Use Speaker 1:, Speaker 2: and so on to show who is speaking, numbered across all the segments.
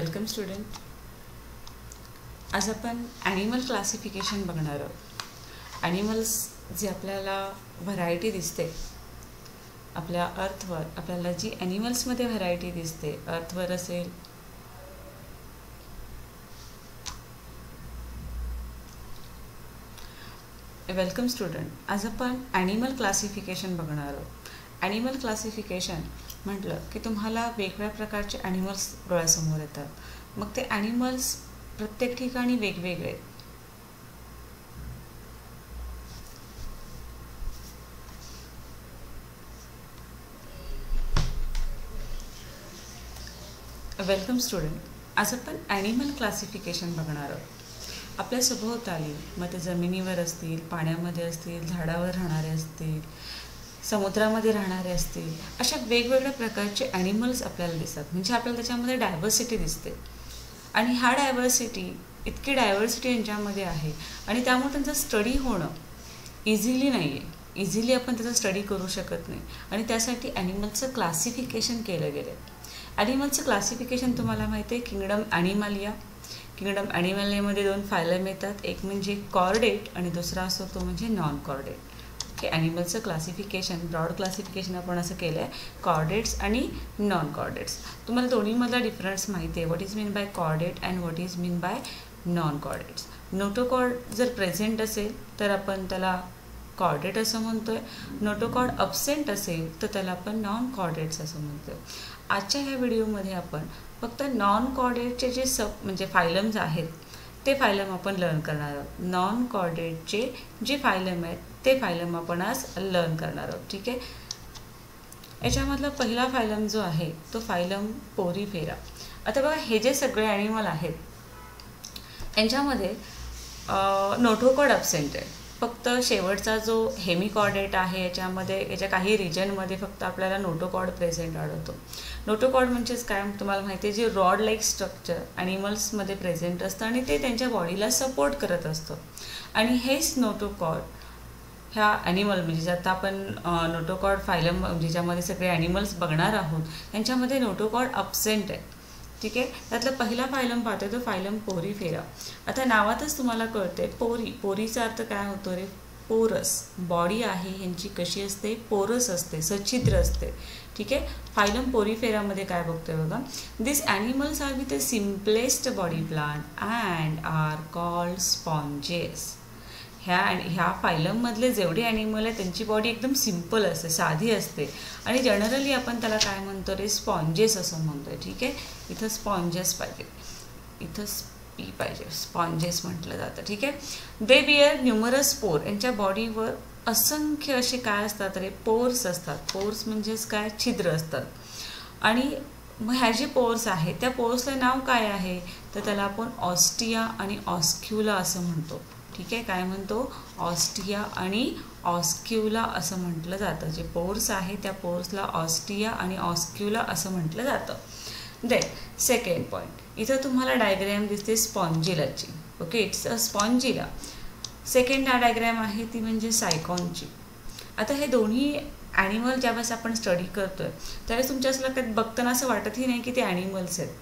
Speaker 1: Welcome student. आज आपण animal classification बघणार आहोत. ॲनिमल्स जे आपल्याला व्हरायटी दिसते आपल्या अर्थवर, आपल्याला जी ॲनिमल्समध्ये व्हरायटी दिसते अर्थवर असेल, वेलकम स्टुडंट. आज आपण ॲनिमल क्लासिफिकेशन बघणार आहोत. ॲनिमल क्लासिफिकेशन म्हटलं की तुम्हाला वेगवेगळ्या प्रकारचे ॲनिमल्स डोळ्यासमोर येतात. मग ते ॲनिमल्स प्रत्येक ठिकाणी वेगवेगळे. Welcome student. आज आपण ॲनिमल क्लासिफिकेशन बघणार आहोत. आपल्या सभोवताली, मग ते जमिनीवर असतील, पाण्यामध्ये असतील, झाडावर राहणारे असतील, समुद्रामध्ये राहणारे असतील, अशा वेगवेगळ्या प्रकारचे ॲनिमल्स आपल्याला दिसतात. म्हणजे आपल्याला त्याच्यामध्ये डायव्हर्सिटी दिसते. आणि हा इतकी डायव्हर्सिटी यांच्यामध्ये आहे आणि त्यामुळे त्यांचं स्टडी होणं इझिली नाही आहे. इझिली आपण त्याचा स्टडी करू शकत नाही आणि त्यासाठी ॲनिमल्सचं क्लासिफिकेशन केलं गेलं. ॲनिमल्सचं क्लासिफिकेशन तुम्हाला माहिती आहे, किंगडम ॲनिमलिया. किंगडम ॲनिमलियामध्ये 2 फायलम येतात. एक म्हणजे कॉर्डेट आणि दुसरा असतो तो म्हणजे नॉन कॉर्डेट. ओके, ॲनिमल्सचं क्लासिफिकेशन, ब्रॉड क्लासिफिकेशन आपण असं केलं आहे, कॉर्डेट्स आणि नॉन कॉर्डेट्स. तुम्हाला दोन्हीमधला डिफरन्स माहिती आहे, what is mean by chordate and what is mean by non chordates. Notochord जर प्रेझेंट असेल तर आपण त्याला कॉर्डेट असं म्हणतोय. नोटोकॉर्ड अब्सेंट असेल तर त्याला आपण नॉन कॉर्डेट्स असं म्हणतोय. आजच्या ह्या व्हिडिओमध्ये आपण फक्त नॉन कॉर्डेटचे जे म्हणजे फायलम्स आहेत ते फायलम आपण लर्न करणार आहोत. नॉन कॉर्डेटचे जे फायलम आहेत ते फायलम आपण आज लर्न करणार आहोत. ठीक आहे. याच्यामधला पहिला फायलम जो आहे तो फायलम पोरीफेरा. आता बघा, हे जे सगळे ॲनिमल आहेत यांच्यामध्ये नोटोकॉर्ड अब्सेंट आहे. फक्त शेवटचा जो हेमिकॉर्डेट आहे याच्या काही रिजनमध्ये फक्त आपल्याला नोटोकॉर्ड प्रेझेंट आढळतो. नोटोकॉर्ड म्हणजेच काय तुम्हाला माहिती आहे, जे रॉड लाईक स्ट्रक्चर ॲनिमल्समध्ये प्रेझेंट असतं आणि ते त्यांच्या बॉडीला सपोर्ट करत असतं. आणि हेच नोटोकॉर्ड ह्या ॲनिमल म्हणजे आता आपण नोटोकॉर्ड फायलम ज्याच्यामध्ये सगळे ॲनिमल्स बघणार आहोत त्यांच्यामध्ये नोटोकॉर्ड अब्सेंट आहे. ठीक आहे. त्यातला पहिला फायलम पाहतोय तो फायलम पोरीफेरा. आता नावातच तुम्हाला कळते पोरीचा अर्थ काय होतो रे, पोरस. बॉडी आहे ह्यांची कशी असते, पोरस असते, सच्छिद्र असते. ठीक आहे. फायलम पोरीफेरामध्ये काय बघतोय बघा, this animals are with the simplest body plan and are called sponges. ह्या फायलममधले जेवढे ॲनिमल आहे त्यांची बॉडी एकदम सिम्पल असते, साधी असते आणि जनरली आपण त्याला काय म्हणतो रे, स्पॉन्जेस असं म्हणतोय. ठीक आहे. इथं स्पॉन्जेस पाहिजे, इथं पी पाहिजे, स्पॉन्जेस म्हटलं जातं. ठीक आहे. दे बिअर न्यूमरस पोर. यांच्या बॉडीवर असंख्य असे काय असतात रे, पोर्स असतात. पोर्स म्हणजेच काय, छिद्र असतात. आणि मग ह्या जे पोर्स आहेत त्या पोर्सला नाव काय आहे तर त्याला आपण ऑस्टिया आणि ऑस्क्युला असं म्हणतो. ठीक आहे. काय म्हणतो, ऑस्टिया आणि ऑस्क्युला असं म्हटलं जातं. जे पोर्स आहे त्या पोर्सला ऑस्टिया आणि ऑस्क्युला असं म्हटलं जातं. देन सेकंड पॉईंट, इथं तुम्हाला डायग्रॅम दिसते स्पॉन्जिलाची. Okay, it's a Spongilla. Second diagram आहे ती म्हणजे सायकॉनची. आता हे दोन्ही ॲनिमल ज्यावेळेस आपण स्टडी करतोय त्यावेळेस तुमच्या असं बघताना असं वाटतही नाही की ते ॲनिमल्स आहेत,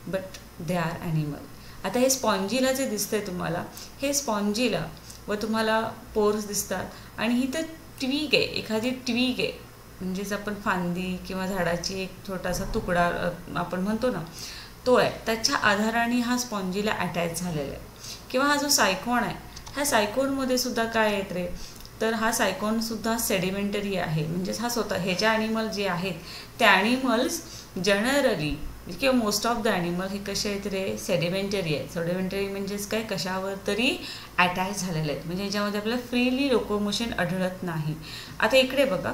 Speaker 1: बट दे आर ॲनिमल. आता हे स्पॉन्जिला जे दिसतंय तुम्हाला, हे स्पॉन्जिला व तुम्हाला पोर्स दिसतात आणि ही तर ट्विग आहे, एखादी ट्विग आहे म्हणजेच आपण फांदी किंवा झाडाची एक छोटासा तुकडा आपण म्हणतो ना, तो आहे. त्याच्या आधाराने हा स्पॉन्जिला अटॅच झालेला आहे. किंवा हा जो सायकॉन आहे, ह्या सायकॉनमध्ये सुद्धा काय येत रे, तर हा सायकॉनसुद्धा सेडिमेंटरी आहे. म्हणजेच हा स्वतः हे जे ॲनिमल जे आहेत त्या ॲनिमल्स जनरली किंवा मोस्ट ऑफ द ॲनिमल हे कसे आहेत रे, सेडिमेंटरी आहेत. सेडिमेंटरी म्हणजेच काय, कशावर तरी अटॅच झालेले आहेत. म्हणजे याच्यामध्ये आपल्याला फ्रीली लोकोमोशन आढळत नाही. आता इकडे बघा,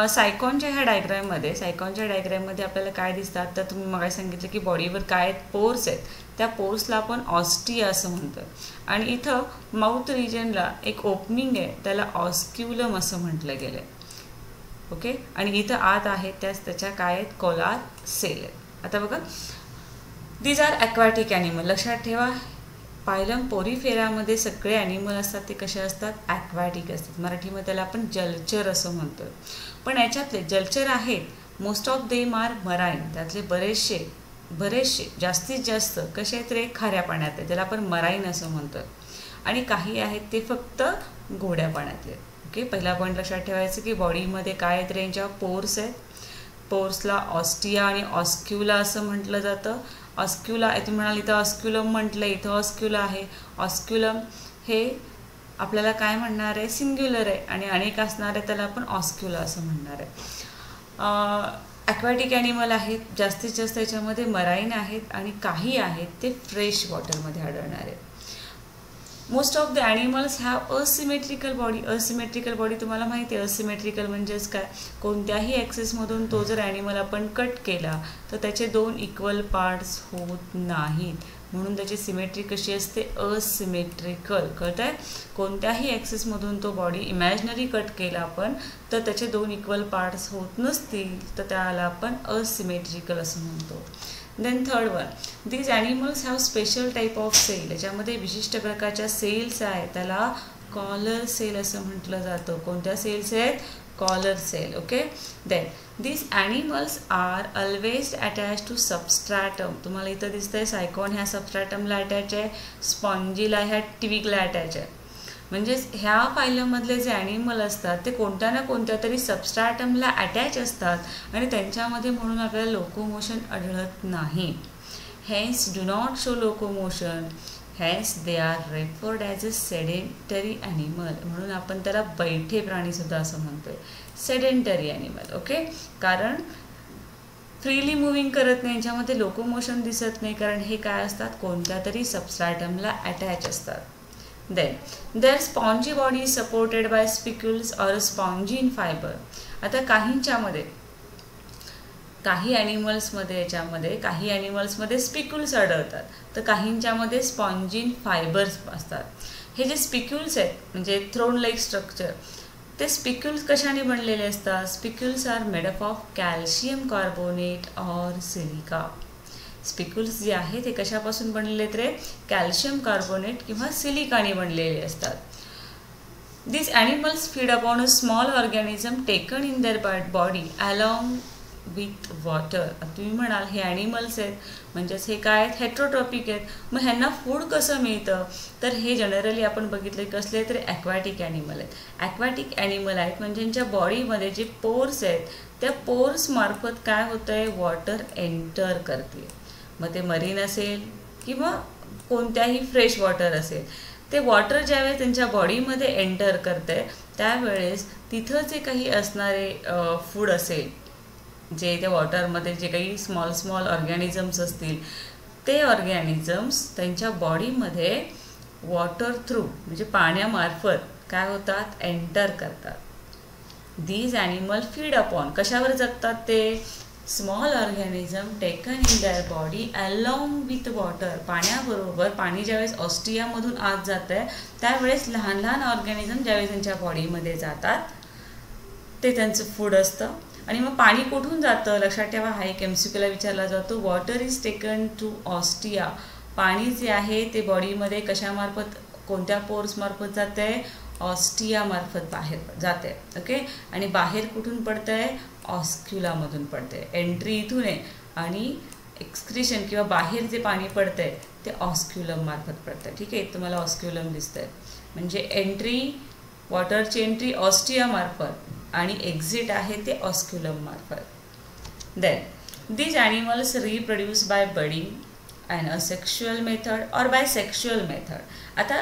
Speaker 1: सायकॉनच्या ह्या डायग्रॅममध्ये आपल्याला काय दिसतात तर तुम्ही मग सांगितलं की बॉडीवर काय पोर्स आहेत, त्या पोर्सला आपण ऑस्टिया असं म्हणतो. आणि इथं माउथ रिजनला एक ओपनिंग आहे, त्याला ऑस्क्युलम असं म्हटलं गेलं आहे. ओके. आणि इथं आत आहेत त्याच्या काय आहेत, कोलार सेल आहेत. आता बघा, दीज आर ॲक्वॅटिक ॲनिमल. लक्षात ठेवा, फायलम पोरीफेरामध्ये सगळे ॲनिमल असतात ते कसे असतात, ॲक्वॅटिक असतात. मराठीमध्ये त्याला आपण जलचर असं म्हणतो. पण याच्यातले जलचर आहेत most of them are marine. त्यातले बरेचसे बरेचसे जास्तीत जास्त कसे आहेत रे, खाऱ्या पाण्यात आहे, त्याला आपण मराईन असं म्हणतो. आणि काही आहेत ते फक्त गोड्या पाण्यातले. ओके, पहिला पॉईंट लक्षात ठेवायचं की बॉडीमध्ये काय आहेत रे, यांच्या पोर्स आहेत. पोर्सला ऑस्टिया आणि ऑस्क्युला असं म्हटलं जातं. ऑस्क्युला तुम्ही म्हणाल इथं ऑस्क्युलम म्हटलं, इथं ऑस्क्युला आहे. ऑस्क्युलम हे आपल्याला काय म्हणणार आहे, सिंग्युलर आहे, आणि अनेक असणार आहे त्याला आपण ऑस्क्युला असं म्हणणार आहे. ॲक्वॅटिक ॲनिमल आहेत, जास्तीत जास्त याच्यामध्ये मराईन आहेत, आणि काही आहेत ते फ्रेश वॉटरमध्ये आढळणार आहेत. Most of the animals have asymmetrical body. Asymmetrical body तुम्हाला माहिती आहे, असिमेट्रिकल म्हणजेच काय, कोणत्याही ॲक्सेसमधून तो जर ॲनिमल आपण कट केला तर त्याचे 2 इक्वल पार्ट्स होत नाहीत, म्हणून त्याची सिमेट्री कशी असते, असिमेट्रिकल. कळत आहे, कोणत्याही ॲक्सेसमधून तो बॉडी इमॅजिनरी कट केला आपण तर त्याचे 2 इक्वल पार्ट्स होत नसतील तर त्याला आपण असिमेट्रिकल असं म्हणतो. Then third one, these animals have special type of cell. याच्यामध्ये विशिष्ट प्रकारच्या सेल्स आहेत, त्याला कॉलर सेल असं म्हटलं जातं. कोणत्या सेल्स आहेत, collar cell. Okay, then these animals are always attached to substratum. तुम्हाला इथं दिसतंय सायकॉन ह्या सबस्ट्रॅटमला अटॅच आहे, स्पॉन्जिला ह्या ट्विगला अटॅच आहे. म्हणजेच ह्या फायलममधले जे ॲनिमल असतात ते कोणत्या ना कोणत्या तरी सबस्ट्रॅटमला अटॅच असतात आणि त्यांच्यामध्ये म्हणून आपल्याला लोकोमोशन आढळत नाही. Hence do not show locomotion, hence they are referred as a sedentary animal. म्हणून आपण त्याला बैठे प्राणीसुद्धा असं म्हणतोय, सेडेंटरी ॲनिमल. ओके, कारण फ्रीली मूव्हिंग करत नाही, यांच्यामध्ये लोकोमोशन दिसत नाही, कारण हे काय असतात, कोणत्या तरी सबस्ट्रॅटमला अटॅच असतात. Then there spongy body is supported by spicules or spongy in fibre. आता काहींच्यामध्ये, काही ॲनिमल्समध्ये याच्यामध्ये काही ॲनिमल्समध्ये स्पिक्युल्स आढळतात, तर काहींच्यामध्ये स्पॉन्जिन फायबर्स असतात. हे जे स्पिक्युल्स आहेत म्हणजे थ्रोन लाईक स्ट्रक्चर, ते स्पिक्युल्स कशाने बनलेले असतात, spicules are made up of calcium carbonate or silica. Spicules जे आहे ते कशापासून बनलेले आहेत रे, कॅल्शियम कार्बोनेट किंवा सिलिकाने बनलेले असतात. These animals feed upon a small organism taken in their body along with water. तुम्ही म्हणाल हे ॲनिमल्स आहेत म्हणजेच हे काय आहेत, हेट्रोट्रॉपिक आहेत, मग ह्यांना फूड कसं मिळतं, तर हे जनरली आपण बघितलं कसले तर ॲक्वॅटिक ॲनिमल आहेत. ॲक्वॅटिक ॲनिमल आहेत म्हणजे त्यांच्या बॉडीमध्ये जे पोर्स आहेत त्या पोर्स मार्फत काय होतं आहे, वॉटर एंटर करते. मग ते मरीन असेल किंवा कोणत्याही फ्रेश वॉटर असेल, ते वॉटर ज्यावेळेस त्यांच्या बॉडीमध्ये एंटर करते त्यावेळेस तिथं जे काही असणारे फूड असेल, जे त्या वॉटरमध्ये जे काही स्मॉल स्मॉल ऑर्गॅनिझम्स असतील, ते ऑर्गॅनिझम्स त्यांच्या बॉडीमध्ये वॉटर थ्रू म्हणजे पाण्यामार्फत काय होतात, एंटर करतात. दीज ॲनिमल फीड अपॉन, कशावर जगतात ते, small organism taken in their body along with water. पाण्याबरोबर, पाणी ज्यावेळेस ऑस्ट्रियामधून आत जात आहे त्यावेळेस लहान लहान ऑर्गॅनिझम ज्यावेळेस त्यांच्या बॉडीमध्ये जातात ते त्यांचं फूड असतं. आणि मग पाणी कुठून जातं, लक्षात ठेवा, हा एक MCQला विचारला जातो. Water is taken to ostia. पाणी जे आहे ते बॉडीमध्ये कशामार्फत, कोणत्या पोर्समार्फत जात आहे, ऑस्टियामार्फत बाहेर जाते. ओके, आणि बाहेर कुठून पडतं आहे, ऑस्क्युलामधून पडते. एंट्री इथून आहे आणि एक्सक्रिशन किंवा बाहेर जे पाणी पडतं आहे ते ऑस्क्युलम मार्फत पडतं. ठीक आहे, तुम्हाला ऑस्क्युलम दिसतं आहे म्हणजे एंट्री, वॉटरची एंट्री ऑस्टियामार्फत आणि एक्झिट आहे ते ऑस्क्युलम मार्फत. Then these animals reproduce by budding and asexual method or by sexual method. आता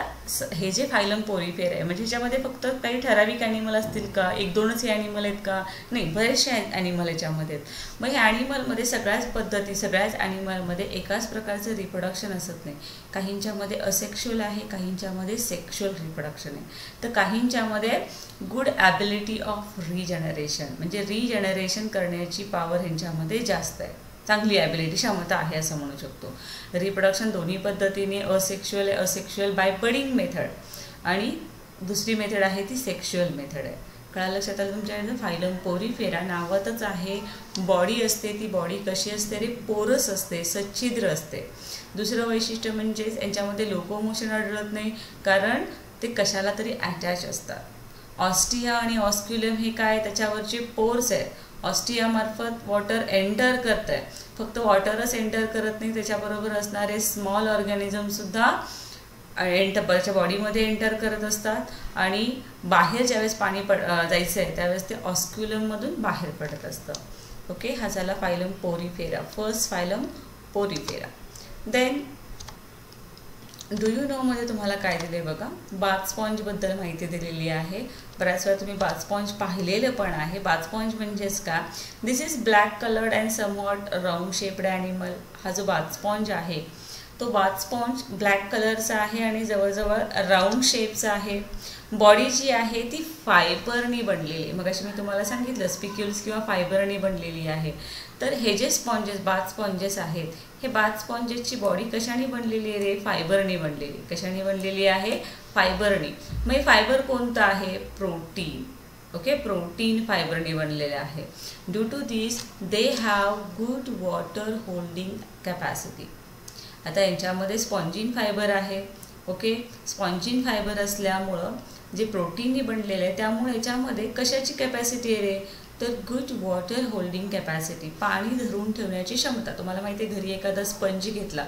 Speaker 1: हे जे फायलम पोरीफेर आहे म्हणजे ह्याच्यामध्ये फक्त काही ठराविक ॲनिमल असतील का, एक दोनच हे ॲनिमल आहेत का, नाही, बरेचसे ॲनिमल याच्यामध्ये आहेत. मग ह्या ॲनिमलमध्ये सगळ्याच पद्धती, सगळ्याच ॲनिमलमध्ये एकाच प्रकारचं रिप्रोडक्शन असत नाही. काहींच्यामध्ये असेक्शुअल आहे, काहींच्यामध्ये सेक्शुअल रिप्रोडक्शन आहे, तर काहींच्यामध्ये गुड ॲबिलिटी ऑफ रिजनरेशन म्हणजे रिजनरेशन करण्याची पॉवर ह्यांच्यामध्ये जास्त आहे, चांगली ॲबिलिटी, क्षमता आहे असं म्हणू शकतो. रिप्रोडक्शन दोन्ही पद्धतीने, असेक्शुअल आहे, असेक्शुअल बाय बडिंग मेथड, आणि दुसरी मेथड आहे ती सेक्शुअल मेथड आहे. कळालं लक्षात आलं तुमच्याकडे. फायलम पोरीफेरा नावातच आहे, बॉडी असते, ती बॉडी कशी असते रे, पोरस असते, सच्छिद्र असते. दुसरं वैशिष्ट्य म्हणजे यांच्यामध्ये लोकोमोशन आढळत नाही कारण ते कशाला तरी अटॅच असतात. ऑस्टिया आणि ऑस्क्युलम हे काय, त्याच्यावरचे पोर्स आहेत, ऑस्टियामार्फत वॉटर एंटर करत आहे. फक्त वॉटरच एंटर करत नाही, त्याच्याबरोबर असणारे स्मॉल ऑर्गॅनिझमसुद्धा त्याच्या बॉडीमध्ये एंटर करत असतात आणि बाहेर ज्यावेळेस पाणी जायचं आहे त्यावेळेस ते ऑस्क्युलममधून बाहेर पडत असतं. ओके, हा झाला phylum porifera, first phylum porifera. Then do you know मध्ये तुम्हाला काय दिले बघा, बाथ स्पॉन्जबद्दल माहिती दिलेली आहे. बऱ्याच वेळा तुम्ही बाथ स्पॉन्ज पाहिलेलं पण आहे. बाथ स्पॉन्ज म्हणजेच का, this is black coloured and somewhat round shaped animal. हा जो बाथ स्पॉन्ज आहे तो बाथ स्पॉन्ज ब्लॅक कलरचा आहे आणि जवळजवळ राऊंड शेपचा आहे. बॉडी जी आहे ती फायबरनी बनलेली. मग अशी मी तुम्हाला सांगितलं स्पिक्युल्स किंवा फायबरनी बनलेली आहे. तर हे जे स्पॉन्जेस, बाथ स्पॉन्जेस आहेत, हे बाथ स्पॉन्जेसची बॉडी कशाने बनलेली आहे रे? फायबरनी बनलेली. कशाने बनलेली आहे? फायबरनी. मग हे फायबर कोणतं आहे? प्रोटीन. ओके, प्रोटीन फायबरनी बनलेले आहे. Due to this they have good water holding capacity. आता यांच्यामध्ये स्पॉन्जिन फायबर आहे. ओके, स्पॉन्जिन फायबर असल्यामुळं जे प्रोटीनने बनलेलं आहे त्यामुळे याच्यामध्ये कशाची कॅपॅसिटी आहे रे? तर गुड वॉटर होल्डिंग कॅपॅसिटी, पाणी धरून ठेवण्याची क्षमता. तुम्हाला माहिती आहे, घरी एखादा स्पंज घेतला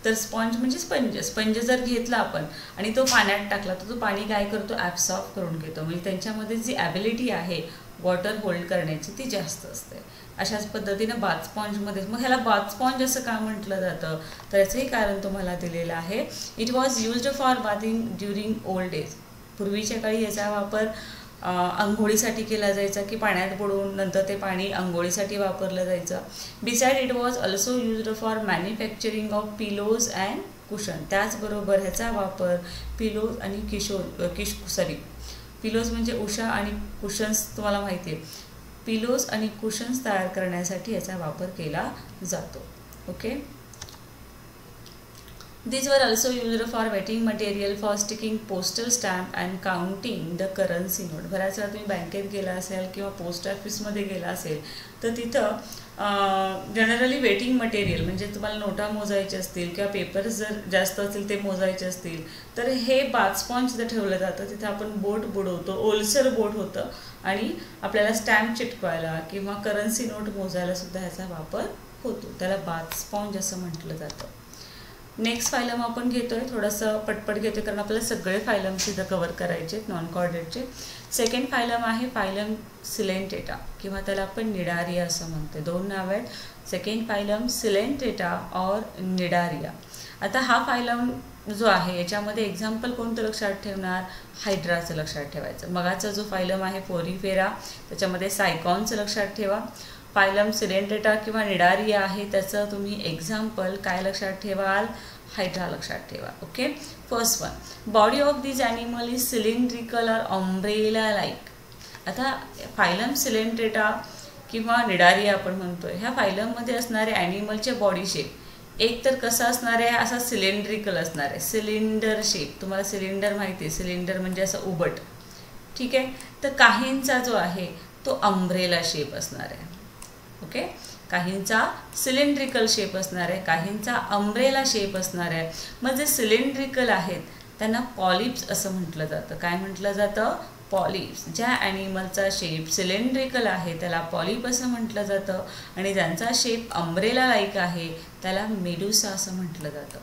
Speaker 1: तर स्पॉन्ज म्हणजे स्पंज जर घेतला आपण आणि तो पाण्यात टाकला तर तो पाणी काय करतो? ॲब्सॉर्ब करून घेतो. म्हणजे त्यांच्यामध्ये जी ॲबिलिटी आहे वॉटर होल्ड करण्याची ती जास्त असते. अशाच पद्धतीनं बाथ स्पॉन्जमध्ये, मग ह्याला बाथ स्पॉन्ज असं का म्हटलं जातं? तर याचंही कारण तुम्हाला दिलेलं आहे. It was used for bathing during old age. पूर्वीच्या काळी याचा वापर अंघोळीसाठी केला जायचा की पाण्यात बुडवून नंतर ते पाणी अंघोळीसाठी वापरलं जायचं. Beside it was also used for manufacturing of pillows and cushion. त्याचबरोबर ह्याचा वापर पिलोज आणि पिलोज म्हणजे उषा आणि कुशन्स तुम्हाला माहिती आहे. पिलोज आणि कुशन्स तयार करण्यासाठी याचा वापर केला जातो. Okay, these were also used for wetting material for sticking postal stamp and counting the currency note. बऱ्याच वेळा तुम्ही बँकेत गेला असेल किंवा पोस्ट ऑफिसमध्ये गेला असेल तर तिथं जनरली वेटिंग मटेरियल म्हणजे तुम्हाला नोटा मोजायचे असतील किंवा पेपर्स जर जास्त असतील ते मोजायचे असतील तर हे बाथ स्पॉन्ज जिथं ठेवलं जातं तिथं आपण बोट बुडवतो. ओलसर बोट होतं आणि आपल्याला स्टॅम्प चिटकवायला किंवा करन्सी नोट मोजायला सुद्धा ह्याचा वापर होतो. त्याला बाथ स्पॉन्ज असं म्हटलं जातं. नेक्स्ट फायलम आपण घेतोय, थोडंसं पटपट घेतोय कारण आपल्याला सगळे फायलम्स इथं कव्हर करायचे आहेत नॉन कॉर्डेटचे. सेकंड फायलम आहे फायलम सिलेंटेटा किंवा त्याला आपण निडारिया असं म्हणतो. दोन नाव आहेत, सेकंड फायलम सिलेंटेटा और निडारिया. आता हा फायलम जो आहे याच्यामध्ये एक्झाम्पल कोणतं लक्षात ठेवणार? हायड्राचं लक्षात ठेवायचं. मगाचा जो फायलम आहे पोरीफेरा त्याच्यामध्ये सायकॉनचं लक्षात ठेवा. फायलम सिलेंटेटा किंवा निडारिया आहे त्याचं तुम्ही एक्झाम्पल काय लक्षात ठेवाल? हायड्रा लक्षात ठेवा. Okay, first one, body of this animal is cylindrical और अम्ब्रेला लाईक. आता फायलम सिलेंटेटा किंवा निडारिया आपण म्हणतोय ह्या फायलममध्ये असणारे ॲनिमलचे बॉडी शेप एक तर कसा असणार आहे? असा सिलेंड्रिकल असणार आहे, सिलेंडर शेप. तुम्हाला सिलेंडर माहिती आहे, सिलेंडर म्हणजे असं उबट. ठीक आहे, तर काहींचा जो आहे तो अम्ब्रेला शेप असणार आहे. ओके, काहींचा सिलेंड्रिकल शेप असणार आहे, काहींचा अम्ब्रेला शेप असणार आहे. मग जे सिलेंड्रिकल आहेत त्यांना पॉलिप्स असं म्हटलं जातं. काय म्हटलं जातं? पॉलिप्स. ज्या ॲनिमलचा शेप सिलेंड्रिकल आहे त्याला पॉलिप असं म्हटलं जातं आणि ज्यांचा शेप अम्ब्रेला लाईक आहे त्याला मेडुसा असं म्हटलं जातं.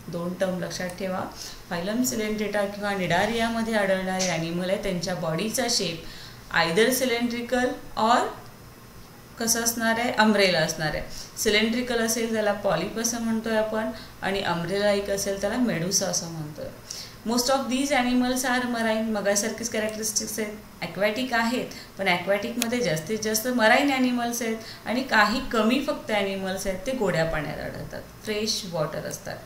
Speaker 1: दोन टर्म लक्षात ठेवा. फायलम सिलेंटेटा किंवा निडारियामध्ये आढळणारे ॲनिमल आहे त्यांच्या बॉडीचा शेप आयदर सिलेंड्रिकल और कसं असणार आहे? अम्ब्रेला असणार आहे. सिलेंड्रिकल असेल त्याला पॉलिप असं म्हणतोय आपण आणि अम्ब्रेला लाईक असेल त्याला मेडुसा असं म्हणतोय. Most of these animals are marine. मगासारखीच कॅरेक्टरिस्टिक्स आहेत, ॲक्वॅटिक आहेत पण ॲक्वॅटिकमध्ये जास्तीत जास्त मराईन ॲनिमल्स आहेत आणि काही कमी फक्त ॲनिमल्स आहेत ते गोड्या पाण्यात आढळतात, फ्रेश वॉटर असतात.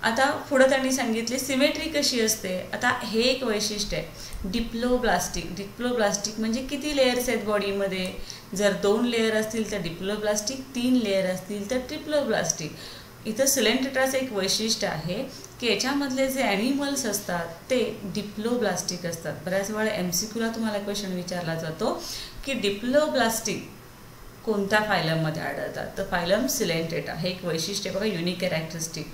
Speaker 1: आता पुढं त्यांनी सांगितले सिमेट्री कशी असते. आता हे एक वैशिष्ट्य आहे डिप्लोब्लास्टिक. डिप्लोब्लास्टिक म्हणजे किती लेयर्स आहेत बॉडीमध्ये? जर 2 लेयर असतील तर डिप्लोब्लास्टिक, 3 लेयर असतील तर ट्रिप्लोब्लास्टिक. इथं सिलेंटेटाचं एक वैशिष्ट्य आहे की याच्यामधले जे ॲनिमल्स असतात ते डिप्लोब्लास्टिक असतात. बऱ्याच वेळा MCQला तुम्हाला क्वेश्चन विचारला जातो की डिप्लोब्लास्टिक कोणत्या फायलममध्ये आढळतात? तर फायलम सिलेंटेटा हे एक वैशिष्ट्य बघा, युनिक कॅरेक्टरिस्टिक.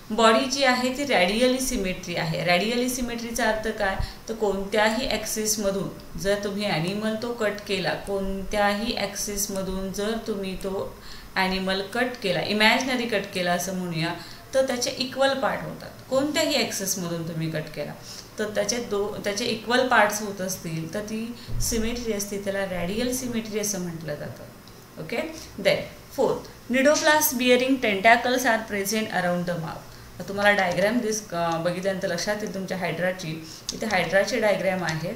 Speaker 1: बॉडी जी आहे ती रॅडियली सिमेट्री आहे. रॅडियली सिमेट्रीचा अर्थ काय, तर कोणत्याही ॲक्सिसमधून जर तुम्ही ॲनिमल तो कट केला, कोणत्याही ॲक्सिसमधून जर तुम्ही तो ॲनिमल कट केला, इमॅजिनरी कट केला असं म्हणूया, तर त्याचे इक्वल पार्ट होतात. कोणत्याही ॲक्सिसमधून तुम्ही कट केला तर त्याचे इक्वल पार्ट्स होत असतील तर ती सिमेट्री असते, त्याला रॅडियल सिमेट्री असं म्हटलं जातं. Okay. Then fourth, cnidoblast bearing tentacles are present around the mouth. तुम्हाला डायग्रॅम बघितल्यानंतर लक्षात येईल तुमच्या हायड्राची. इथे हायड्राची डायग्रॅम आहे,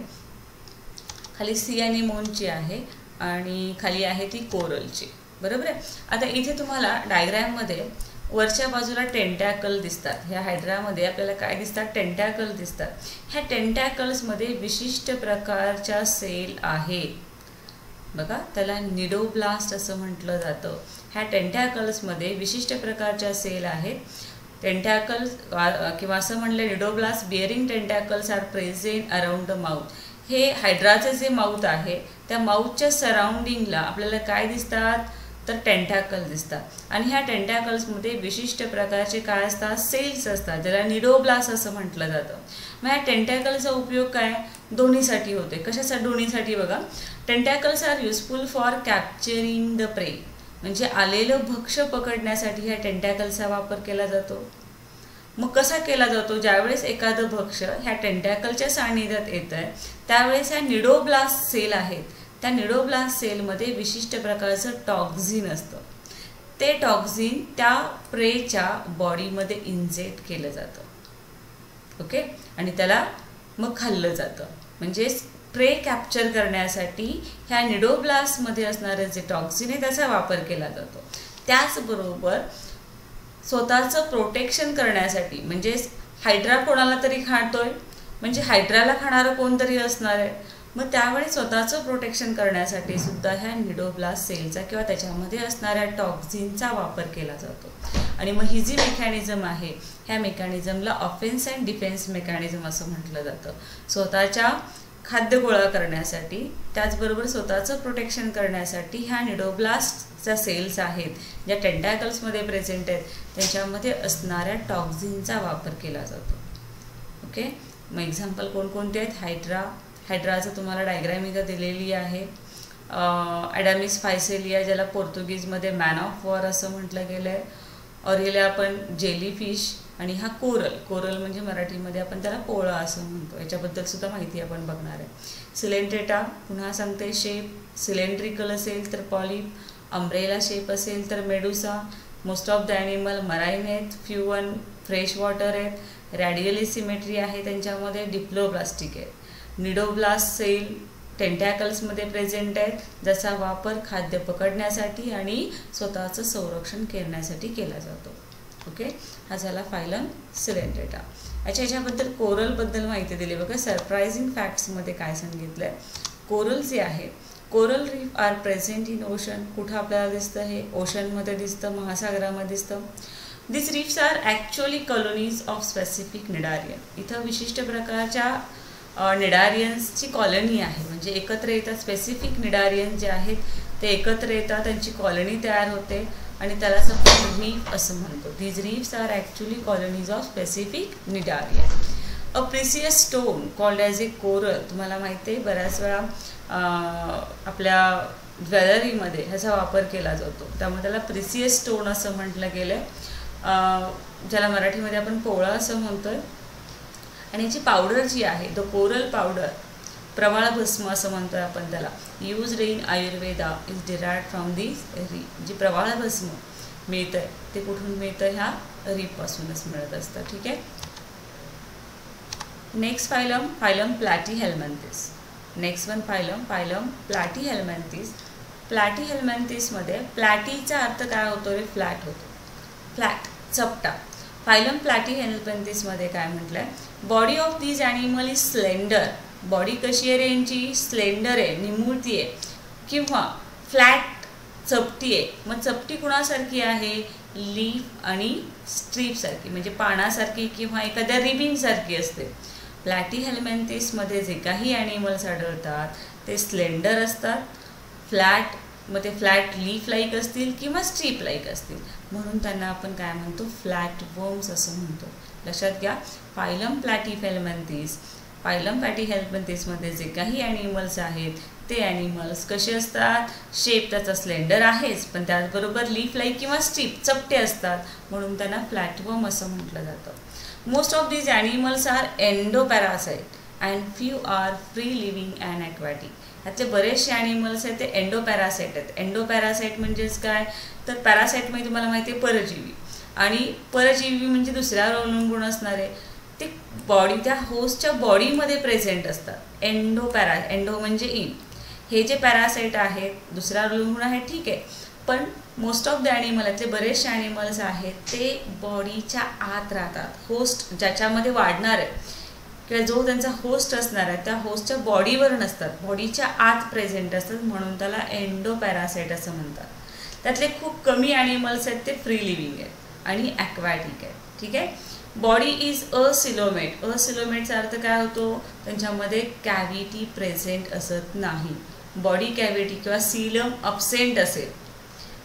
Speaker 1: खाली सी अॅनिमोनची आहे आणि खाली आहे ती कोरलची. बरोबर आहे. आता इथे तुम्हाला डायग्रॅममध्ये वरच्या बाजूला टेंटॅकल दिसतात. ह्या हायड्रामध्ये आपल्याला काय दिसतात, टेंटॅकल दिसतात. ह्या टेंटॅकल्समध्ये विशिष्ट प्रकारच्या सेल आहेत. बघा, त्याला निडोब्लास्ट असं म्हटलं जातं. ह्या टेंटॅकल्समध्ये विशिष्ट प्रकारच्या सेल आहेत. टेंटॅकल्स किंवा असं म्हणलं cnidoblast bearing tentacles are present around the mouth. हे हायड्राचं जे माउथ आहे त्या माउथच्या सराउंडिंगला आपल्याला काय दिसतात, तर टेंटॅकल दिसतात. आणि ह्या टेंटॅकल्समध्ये विशिष्ट प्रकारचे काय असतात, सेल्स असतात, ज्याला निडोब्लास्ट असं म्हटलं जातं. मग ह्या टेंटॅकलचा उपयोग काय, दोन्हीसाठी होते. कशासाठी, दोन्हीसाठी बघा. Tentacles are useful for capturing the prey, म्हणजे आलेलं भक्ष्य पकडण्यासाठी ह्या टेंटॅकलचा वापर केला जातो. मग कसा केला जातो, ज्यावेळेस एखादं भक्ष्य ह्या टेंटॅकलच्या सान्निध्यात येतं आहे त्यावेळेस ह्या निडोब्लास्ट सेल आहेत, त्या निडोब्लास्ट सेलमध्ये विशिष्ट प्रकारचं टॉक्झिन असतं. ते टॉक्झिन त्या प्रेच्या बॉडीमध्ये इंजेक्ट केलं जातं. ओके. आणि त्याला मग खाल्लं जातं. म्हणजे प्रे कॅप्चर करण्यासाठी ह्या निडोब्लास्टमध्ये असणारे जे टॉक्झिन आहे त्याचा वापर केला जातो. त्याचबरोबर स्वतःचं प्रोटेक्शन करण्यासाठी, म्हणजे हायड्रा कोणाला तरी खातोय, म्हणजे हायड्राला खाणारं कोणतरी असणार आहे, मग त्यावेळी स्वतःचं प्रोटेक्शन करण्यासाठी सुद्धा ह्या निडोब्लास्ट सेलचा किंवा त्याच्यामध्ये असणाऱ्या टॉक्झिनचा वापर केला जातो. आणि मग ही जी मेकॅनिझम आहे ह्या मेकॅनिझमला ऑफेन्स अँड डिफेन्स मेकॅनिझम असं म्हटलं जातं. स्वतःच्या खाद्य गोळा करण्यासाठी, त्याचबरोबर स्वतःचं प्रोटेक्शन करण्यासाठी ह्या निडोब्लास्टच्या सेल्स आहेत ज्या टेंटॅकल्समध्ये प्रेझेंट आहेत त्याच्यामध्ये असणाऱ्या टॉक्झिनचा वापर केला जातो. ओके. मग एक्झाम्पल कोणकोणते आहेत, हायड्राचं तुम्हाला डायग्रॅम इथं दिलेली आहे. ॲडामिस फायसेलिया ज्याला पोर्तुगीजमध्ये मॅन ऑफ वॉर असं म्हटलं गेलं आहे. ऑरेलिया आपण जेलीफिश, आणि हा कोरल म्हणजे मराठीमध्ये आपण त्याला पोळा असं म्हणतो. याच्याबद्दल सुद्धा माहिती आपण बघणार आहे. सिलेंट्रेटा पुन्हा सांगते, शेप सिलेंड्रिकल असेल तर पॉलिप, अम्ब्रेला शेप असेल तर Medusa. Most of the animal marine आहेत, फ्यू वन फ्रेश वॉटर आहेत, रॅडियली सिमेट्री आहे त्यांच्यामध्ये, डिप्लोब्लास्टिक आहे. निडोब्लास्ट सेल टेंटॅकल्समध्ये प्रेझेंट आहेत, ज्याचा वापर खाद्य पकडण्यासाठी आणि स्वतःचं संरक्षण करण्यासाठी केला जातो. ओके. हा झाला फायलम सिलेंड्रेटा. याच्याबद्दल कोरलबद्दल माहिती दिली. बघा, सरप्रायझिंग फॅक्ट्समध्ये काय सांगितलं आहे, कोरल जे आहे, coral reef are present in ocean. कुठं आपल्याला दिसतं, हे ओशनमध्ये दिसतं, महासागरामध्ये दिसतं. This reefs are actually colonies of specific cnidarian. इथं विशिष्ट प्रकारच्या निडारियन्सची कॉलनी आहे, म्हणजे एकत्र येतात. स्पेसिफिक निडारियन जे आहेत ते एकत्र येतात, त्यांची कॉलनी तयार होते आणि त्याला आपण रीफ असं म्हणतो. These reefs are actually colonies of specific cnidarian. A precious stone called as a coral. तुम्हाला माहिती आहे बऱ्याच वेळा आपल्या ज्वेलरीमध्ये ह्याचा वापर केला जातो, त्यामुळे त्याला प्रिसियस स्टोन असं म्हटलं गेलं आहे, ज्याला मराठीमध्ये आपण पोळा असं म्हणतो आहे. आणि याची पावडर जी आहे, द कोरल पावडर, प्रवाळ भस्म असं म्हणतो आहे आपण त्याला, used in Ayurveda is derived from this reef. जी प्रवाळ भस्म मिळतं आहे ते कुठून मिळतं, ह्या रीफपासूनच मिळत असतं. ठीक आहे. Next phylum Platyhelminthes. Next one phylum Platyhelminthes. प्लॅटीहेल्मिंथेसमध्ये प्लॅटीचा अर्थ काय होतो रे, फ्लॅट होतो. फ्लॅट, चपटा. फायलम प्लॅटीहेल्मिंथेसमध्ये काय म्हटलं आहे, body of these animal is slender. Body कशी आहे रे यांची, स्लेंडर आहे, निमुळती आहे, किंवा फ्लॅट, चपटी आहे. मग चपटी कुणासारखी आहे, लीफ आणि स्ट्रीपसारखी, म्हणजे पानासारखी किंवा एखाद्या रिबिंगसारखी असते. प्लॅटीहेल्मिंथेसमध्ये जे काही ॲनिमल्स आढळतात ते स्लेंडर असतात, फ्लॅट मग ते फ्लॅट लीफ लाईक असतील किंवा स्ट्रीप लाईक असतील, म्हणून त्यांना आपण काय म्हणतो, फ्लॅट वर्म्स असं म्हणतो. लक्षात घ्या, फायलम प्लॅटीहेल्मिंथेस, फायलम प्लॅटीहेल्मिंथेसमध्ये जे काही ॲनिमल्स आहेत ते ॲनिमल्स कसे असतात, शेप त्याचा स्लेंडर आहेच, पण त्याचबरोबर लीफ लाईक किंवा स्ट्रीप चपटे असतात, म्हणून त्यांना फ्लॅटवर्म असं म्हटलं जातं. Most of these animals are endoparasite and few are free living and aquatic. ह्याचे बरेचसे ॲनिमल्स आहेत ते एंडोपॅरासाइट आहेत. एंडोपॅरासाइट म्हणजेच काय, तर पॅरासाइट म्हणजे तुम्हाला माहिती आहे परजीवी, आणि परजीवी म्हणजे दुसऱ्यावर अवलंबून असणारे, ते बॉडी त्या होस्टच्या बॉडीमध्ये प्रेझेंट असतात. एंडो म्हणजे इन. हे जे पॅरासाइट आहेत दुसऱ्यावर अवलंबून आहेत, ठीक आहे, पण मोस्ट ऑफ द ॲनिमल, यातले बरेचसे ॲनिमल्स आहेत ते बॉडीच्या आत राहतात. होस्ट ज्याच्यामध्ये वाढणार आहे किंवा जो त्यांचा होस्ट असणार आहे त्या होस्टच्या बॉडीवर नसतात, बॉडीच्या आत प्रेझेंट असतात, म्हणून त्याला एंडोपॅरासाइट असं म्हणतात. त्यातले खूप कमी ॲनिमल्स आहेत ते फ्री लिव्हिंग आहेत आणि ॲक्वॅटिक आहेत. ठीक आहे. Body is acoelomate. असिलोमेटचा अर्थ काय होतो, त्यांच्यामध्ये कॅव्हिटी प्रेझेंट असत नाही. बॉडी कॅव्हिटी किंवा सीलम अब्सेंट असेल.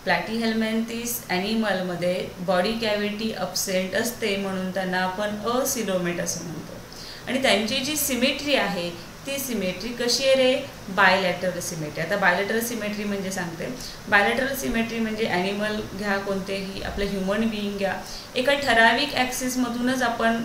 Speaker 1: प्लॅटीहेल्मिंथेस ॲनिमलमध्ये बॉडी कॅव्हिटी अब्सेंट असते, म्हणून त्यांना आपण असिलोमेट असं म्हणतो. आणि त्यांची जी सिमेट्री आहे ती सिमेट्री कशी आहे रे, बायलॅटरल सिमेट्री. आता बायलॅटरल सिमेट्री म्हणजे सांगते. बायलॅटरल सिमेट्री म्हणजे ॲनिमल घ्या, कोणतेही आपलं ह्युमन बिईंग घ्या, एका ठराविक ॲक्सिसमधूनच आपण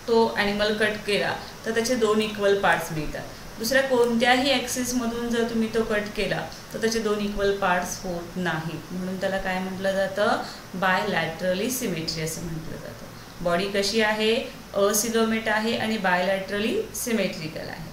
Speaker 1: तो ॲनिमल कट केला तर त्याचे 2 इक्वल पार्ट्स मिळतात. दुसऱ्या कोणत्याही ॲक्सिसमधून जर तुम्ही तो कट केला तर त्याचे 2 इक्वल पार्ट्स होत नाहीत, म्हणून त्याला काय म्हटलं जातं, बायलॅटरली सिमेट्री असं म्हटलं जातं. बॉडी कशी आहे, असिलोमेट आहे आणि बायलॅटरली सिमेट्रिकल आहे.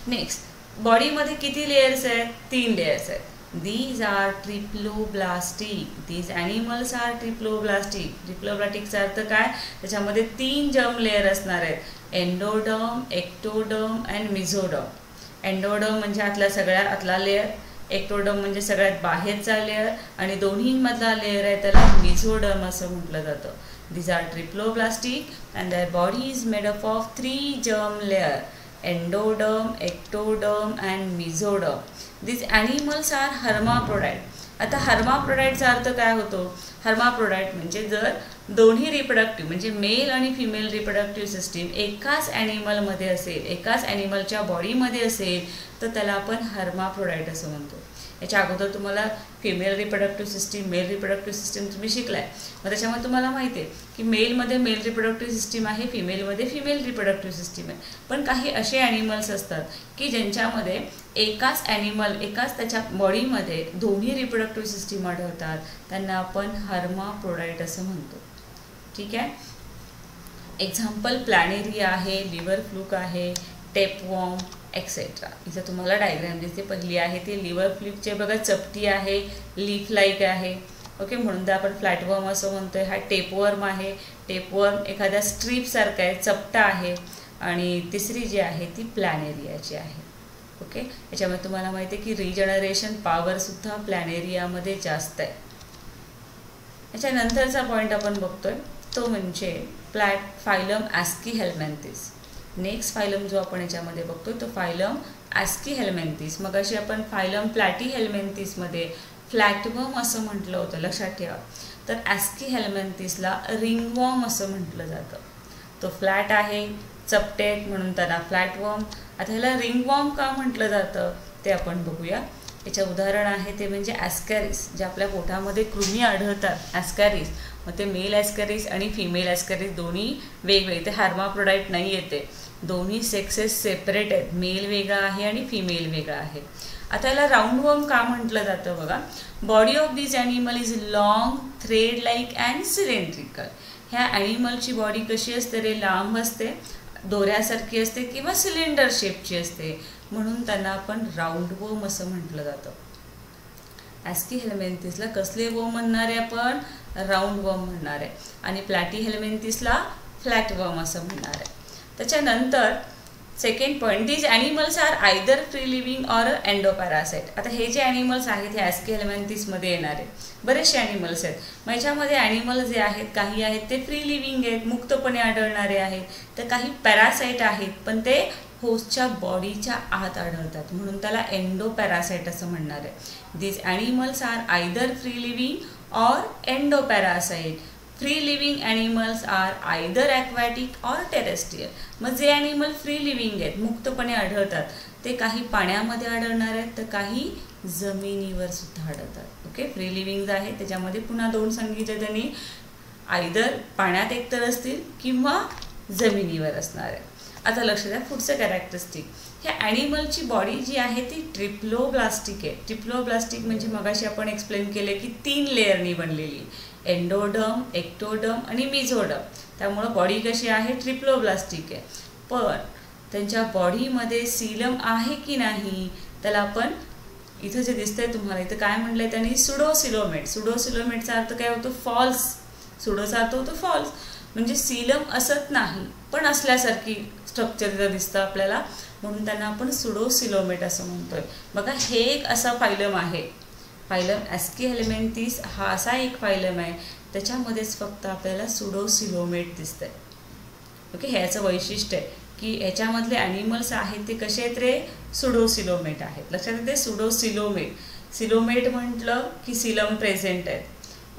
Speaker 1: नेक्स्ट, बॉडीमध्ये किती लेयर्स आहेत, 3 लेयर्स आहेत. These are triploblastic. These animals are triploblastic. ट्रिप्लोब्लास्टिकचा अर्थ काय, त्याच्यामध्ये 3 जर्म लेयर असणार आहेत, endoderm, ectoderm and mesoderm. Endoderm म्हणजे आतला लेयर, एक्टोडर्म म्हणजे सगळ्यात बाहेरचा लेयर, आणि दोन्हीमधला लेयर आहे त्याला मिझोडर्म असं म्हटलं जातं. These are triploblastic and their body is made up of 3 germ layer, endoderm, ectoderm and mesoderm. These animals are hermaphrodite. आता हर्माफ्रोडाईटचा अर्थ काय होतो, हर्माफ्रोडाईट म्हणजे जर दोन्ही रिप्रोडक्टिव्ह म्हणजे मेल आणि फिमेल रिप्रोडक्टिव्ह सिस्टीम एकाच ॲनिमलमध्ये असेल, एकाच ॲनिमलच्या बॉडीमध्ये असेल तर त्याला आपण हर्माफ्रोडाईट असं म्हणतो. याच्या अगोदर तुम्हाला female reproductive system, male reproductive system तुम्ही शिकलाय, मग त्याच्यामुळे तुम्हाला माहिती आहे की मेलमध्ये मेल रिप्रोडक्टिव्ह सिस्टीम आहे, फिमेलमध्ये फिमेल रिप्रोडक्टिव्ह सिस्टीम आहे. पण काही असे ॲनिमल्स असतात की ज्यांच्यामध्ये एकाच त्याच्या बॉडीमध्ये दोन्ही रिप्रोडक्टिव्ह सिस्टीम आढळतात, त्यांना आपण हर्माफ्रोडाईट असं म्हणतो. ठीक आहे. एक्झाम्पल प्लॅनेरिया आहे, लिव्हर फ्लूक आहे, टेपवॉर्म एक्सेट्रा. इथं तुम्हाला डायग्राम दिसते. पहिली आहे ती लिव्हर फ्लूकचे बघा, चपटी आहे, लीफ लाईक आहे. ओके, म्हणून तर आपण फ्लॅटवर्म असं म्हणतोय. हा टेपवर्म आहे. टेपवर्म एखाद्या स्ट्रीपसारखा आहे, चपटा आहे. आणि तिसरी जी आहे ती प्लॅनेरियाची आहे. ओके, याच्यामध्ये तुम्हाला माहिती आहे की रिजनरेशन पॉवरसुद्धा प्लॅनेरियामध्ये जास्त आहे. याच्यानंतरचा पॉईंट आपण बघतोय तो म्हणजे फायलम ॲस्कीहेल्मिंथेस. नेक्स्ट फायलम जो आपण याच्यामध्ये बघतोय तो फायलम ॲस्कीहेल्मिंथेस. मग अशी आपण फायलम प्लॅटीहेल्मिंथेसमध्ये फ्लॅटवर्म असं म्हटलं होतं, लक्षात ठेवा. तर ॲस्कीहेल्मिंथेसला रिंगवॉर्म असं म्हटलं जातं. तो फ्लॅट आहे, चपटे म्हणून त्याला फ्लॅटवर्म. आता ह्याला रिंगवॉर्म का म्हटलं जातं ते आपण बघूया. याचं उदाहरण आहे ते म्हणजे ॲस्कॅरिस. जे आपल्या पोटामध्ये कृमी आढळतात, ॲस्कॅरिस. मग ते मेल ॲस्कॅरिस आणि फिमेल ॲस्कॅरिस दोन्ही वेगवेगळे, ते हर्माफ्रोडाईट नाही येते. दोन्ही सेक्सेस सेपरेट आहेत, मेल वेगळा आहे आणि फिमेल वेगळा आहे. आता याला राऊंडवर्म का म्हटलं जातं बघा. Body of this animal is long, thread like and cylindrical. ह्या ॲनिमलची बॉडी कशी असते रे, लांब असते, दोऱ्यासारखी असते किंवा सिलेंडर शेपची असते, म्हणून त्यांना आपण राऊंडवर्म असं म्हटलं जातं. ॲस्कीहेल्मिंथेसला कसले वर्म म्हणणार आहे आपण, राऊंडवर्म म्हणणार आहे. आणि प्लॅटीहेल्मिंथेसला फ्लॅटवर्म असं म्हणणार आहे. त्याच्यानंतर second point, these animals are either free living or endoparasite. आता हे जे ॲनिमल्स आहेत हे ॲस्कीहेल्मिंथेसमध्ये येणारे बरेचसे ॲनिमल्स आहेत. मग याच्यामध्ये ॲनिमल जे आहेत, काही आहेत ते फ्री लिव्हिंग आहेत, मुक्तपणे आढळणारे आहेत, तर काही पॅरासाइट आहेत पण ते होस्टच्या बॉडीच्या आत आढळतात, म्हणून त्याला एंडोपॅरासाइट असं म्हणणार आहे. These animals are either free living or endoparasite. Free living animals are either aquatic or terrestrial. मग जे ॲनिमल फ्री लिव्हिंग आहेत, मुक्तपणे आढळतात, ते काही पाण्यामध्ये आढळणार आहेत तर काही जमिनीवर सुद्धा आढळतात. ओके, फ्री लिव्हिंग आहे त्याच्यामध्ये पुन्हा दोन सांगितले त्यांनी, आयदर पाण्यात एकतर असतील किंवा जमिनीवर असणार आहे. आता लक्ष द्या पुढचं कॅरेक्टरिस्टिक. ह्या ॲनिमलची बॉडी जी आहे ती ट्रिप्लोब्लास्टिक आहे. ट्रिप्लोब्लास्टिक म्हणजे मगाशी आपण एक्सप्लेन केले की 3 लेअरनी बनलेली, एंडोडर्म, एक्टोडर्म आणि मिझोडर्म. त्यामुळं बॉडी कशी आहे, ट्रिप्लोब्लास्टिक आहे. पण त्यांच्या बॉडीमध्ये सीलम आहे की नाही, त्याला आपण इथं जे दिसतंय तुम्हाला इथं काय म्हणलंय त्यांनी, सुडोसिलोमेट. सुडोसिलोमेटचा अर्थ काय होतो, फॉल्स. सुडोचा अर्थ होतो फॉल्स, म्हणजे सीलम असत नाही पण असल्यासारखी स्ट्रक्चर इथं दिसतं आपल्याला, म्हणून त्यांना आपण सुडोसिलोमेट असं म्हणतोय. बघा हे एक असा फायलम आहे, फायलम ॲस्कीहेल्मेंथिस हा असा एक फायलम आहे, त्याच्यामध्येच फक्त आपल्याला सुडोसिलोमेट दिसतंय. ओके, ह्याचं वैशिष्ट्य आहे की ह्याच्यामधले ॲनिमल्स आहेत ते कसे आहेत रे, सुडोसिलोमेट आहेत. लक्षात येते, सुडोसिलोमेट. सिलोमेट म्हटलं की सिलम प्रेझेंट आहे,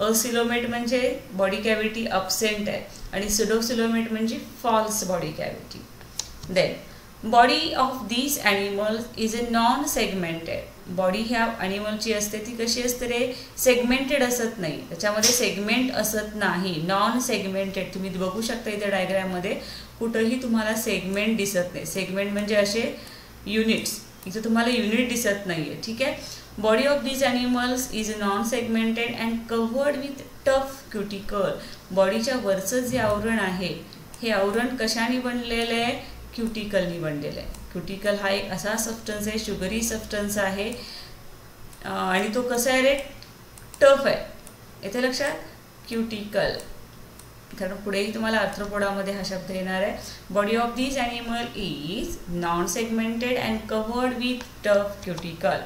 Speaker 1: असिलोमेट म्हणजे बॉडी कॅव्हिटी अब्सेंट आहे आणि सुडोसिलोमेट म्हणजे false body cavity. Then body of these animals is a non segmented. Body ह्या ॲनिमलची असते ती कशी असते रे, सेगमेंटेड असत नाही, त्याच्यामध्ये सेगमेंट असत नाही, नॉन सेगमेंटेड. तुम्ही बघू शकता इथे डायग्राममध्ये कुठंही तुम्हाला सेगमेंट दिसत नाही. सेगमेंट म्हणजे असे युनिट्स, इथं तुम्हाला युनिट दिसत नाही आहे. ठीक आहे, body of these animals is non segmented and covered with tough cuticle. बॉडीच्या वरचं जे आवरण आहे हे आवरण कशाने बनलेलं आहे, क्युटिकलनी बनलेलं आहे. क्युटिकल हा एक असा सबस्टन्स आहे, शुगरी सबस्टन्स आहे आणि तो कसा आहे रे, टफ आहे. येथे लक्षात, क्युटिकल, कारण पुढेही तुम्हाला आर्थ्रोपोडामध्ये हा शब्द येणार आहे. Body of these animal is non segmented and covered with tough cuticle.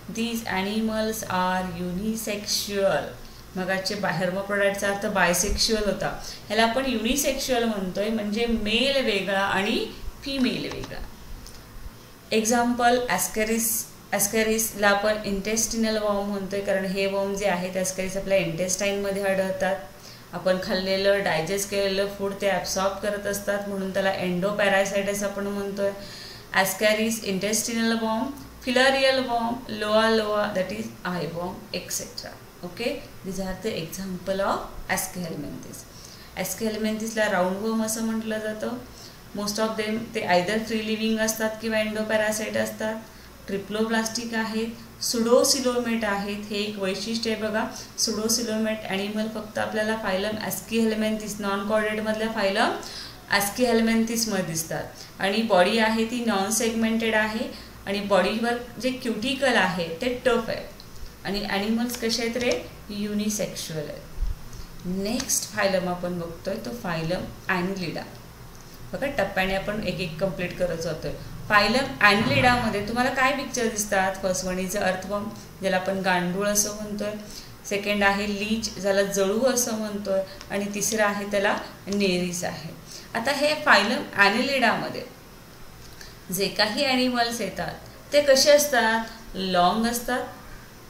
Speaker 1: These animals are unisexual. मगाचे हेर्माफ्रोडाइटचा अर्थ बायसेक्शुअल होता, ह्याला आपण युनिसेक्शुअल म्हणतोय, म्हणजे मेल वेगळा आणि फिमेल वेगळा. Example Ascaris. ॲस्कॅरिसला आपण इंटेस्टिनल वॉर्म म्हणतोय कारण हे वॉर्म जे आहेत ॲस्कॅरिस आपल्या इंटेस्टाईनमध्ये आढळतात. आपण खाल्लेलं डायजेस्ट केलेलं फूड ते ॲब्सॉर्ब करत असतात, म्हणून त्याला एंडोपॅरासाइट्स आपण म्हणतोय. Ascaris, intestinal worm, filarial worm, Loa loa that is eye worm etcetera. Okay, these are the example of Aschelminthes. ॲस्कीहेल्मेंथिसला राऊंड वॉर्म असं म्हटलं जातं. मोस्ट ऑफ देम ते आयदर फ्री लिव्हिंग असतात किंवा एंडोपॅरासाइट असतात. ट्रिप्लोब्लास्टिक आहेत, सुडोसिलोमेट आहेत. हे एक वैशिष्ट्य आहे बघा, सुडोसिलोमेट ॲनिमल फक्त आपल्याला फायलम ॲस्कीहेल्मेंथिस, नॉन कॉर्डेटमधल्या फायलम ॲस्कीहेल्मेंथिसमध्ये दिसतात आणि बॉडी आहे ती नॉन सेगमेंटेड आहे आणि बॉडीवर जे क्युटिकल आहे ते टफ आहे आणि ॲनिमल्स कसे आहेत रे, युनिसेक्शुअल आहेत. नेक्स्ट फायलम आपण बघतोय तो फायलम ॲनिलिडा. बघा टप्प्याने आपण एक एक कंप्लीट करत जातोय. फायलम ॲनिलिडामध्ये तुम्हाला काय पिक्चर दिसतात, फर्स्ट वन इज अर्थवर्म ज्याला आपण गांडूळ असं म्हणतोय, सेकंड आहे लीच ज्याला जळू असं म्हणतोय आणि तिसरं आहे त्याला नेरिस आहे. आता हे फायलम ॲनिलिडामध्ये जे काही ॲनिमल्स येतात ते कसे असतात, लॉंग असतात.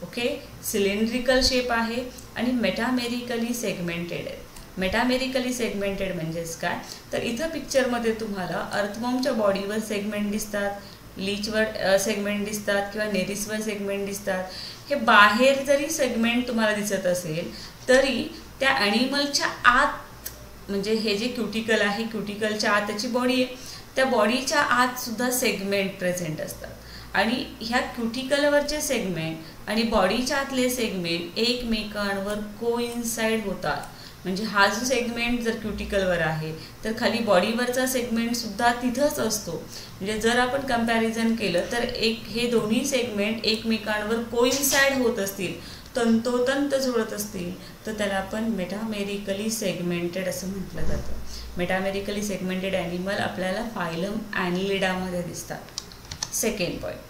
Speaker 1: ओके, सिलेंड्रिकल शेप आहे आणि मेटामेरिकली सेगमेंटेड आहे. मेटामेरिकली सेगमेंटेड म्हणजेच काय, तर इथं पिक्चरमध्ये तुम्हाला अर्थवर्मच्या बॉडीवर सेगमेंट दिसतात, लीचवर सेगमेंट दिसतात किंवा नेरिसवर सेगमेंट दिसतात. हे बाहेर जरी सेगमेंट तुम्हाला दिसत असेल तरी त्या ॲनिमलच्या आत, म्हणजे हे जे क्युटिकल आहे क्युटिकलच्या आत त्याची बॉडी आहे, त्या बॉडीच्या आत सुद्धा सेगमेंट प्रेझेंट असतात आणि ह्या क्युटिकलवरचे सेगमेंट आणि बॉडीच्या आतले सेगमेंट एकमेकांवर कोइन्साइड होतात. म्हणजे हा जो सेगमेंट जर क्युटिकलवर आहे तर खाली बॉडीवरचा सेगमेंट सुद्धा तिथंच असतो. म्हणजे जर आपण कंपॅरिझन केलं तर हे दोन्ही सेगमेंट एकमेकांवर कोइन्साइड होत असतील, तंतोतंत जुळत असतील तर त्याला आपण मेटामेरिकली सेगमेंटेड असं म्हटलं जातं. मेटामेरिकली सेगमेंटेड ॲनिमल आपल्याला फायलम ॲनिलिडामध्ये दिसतात. Second point,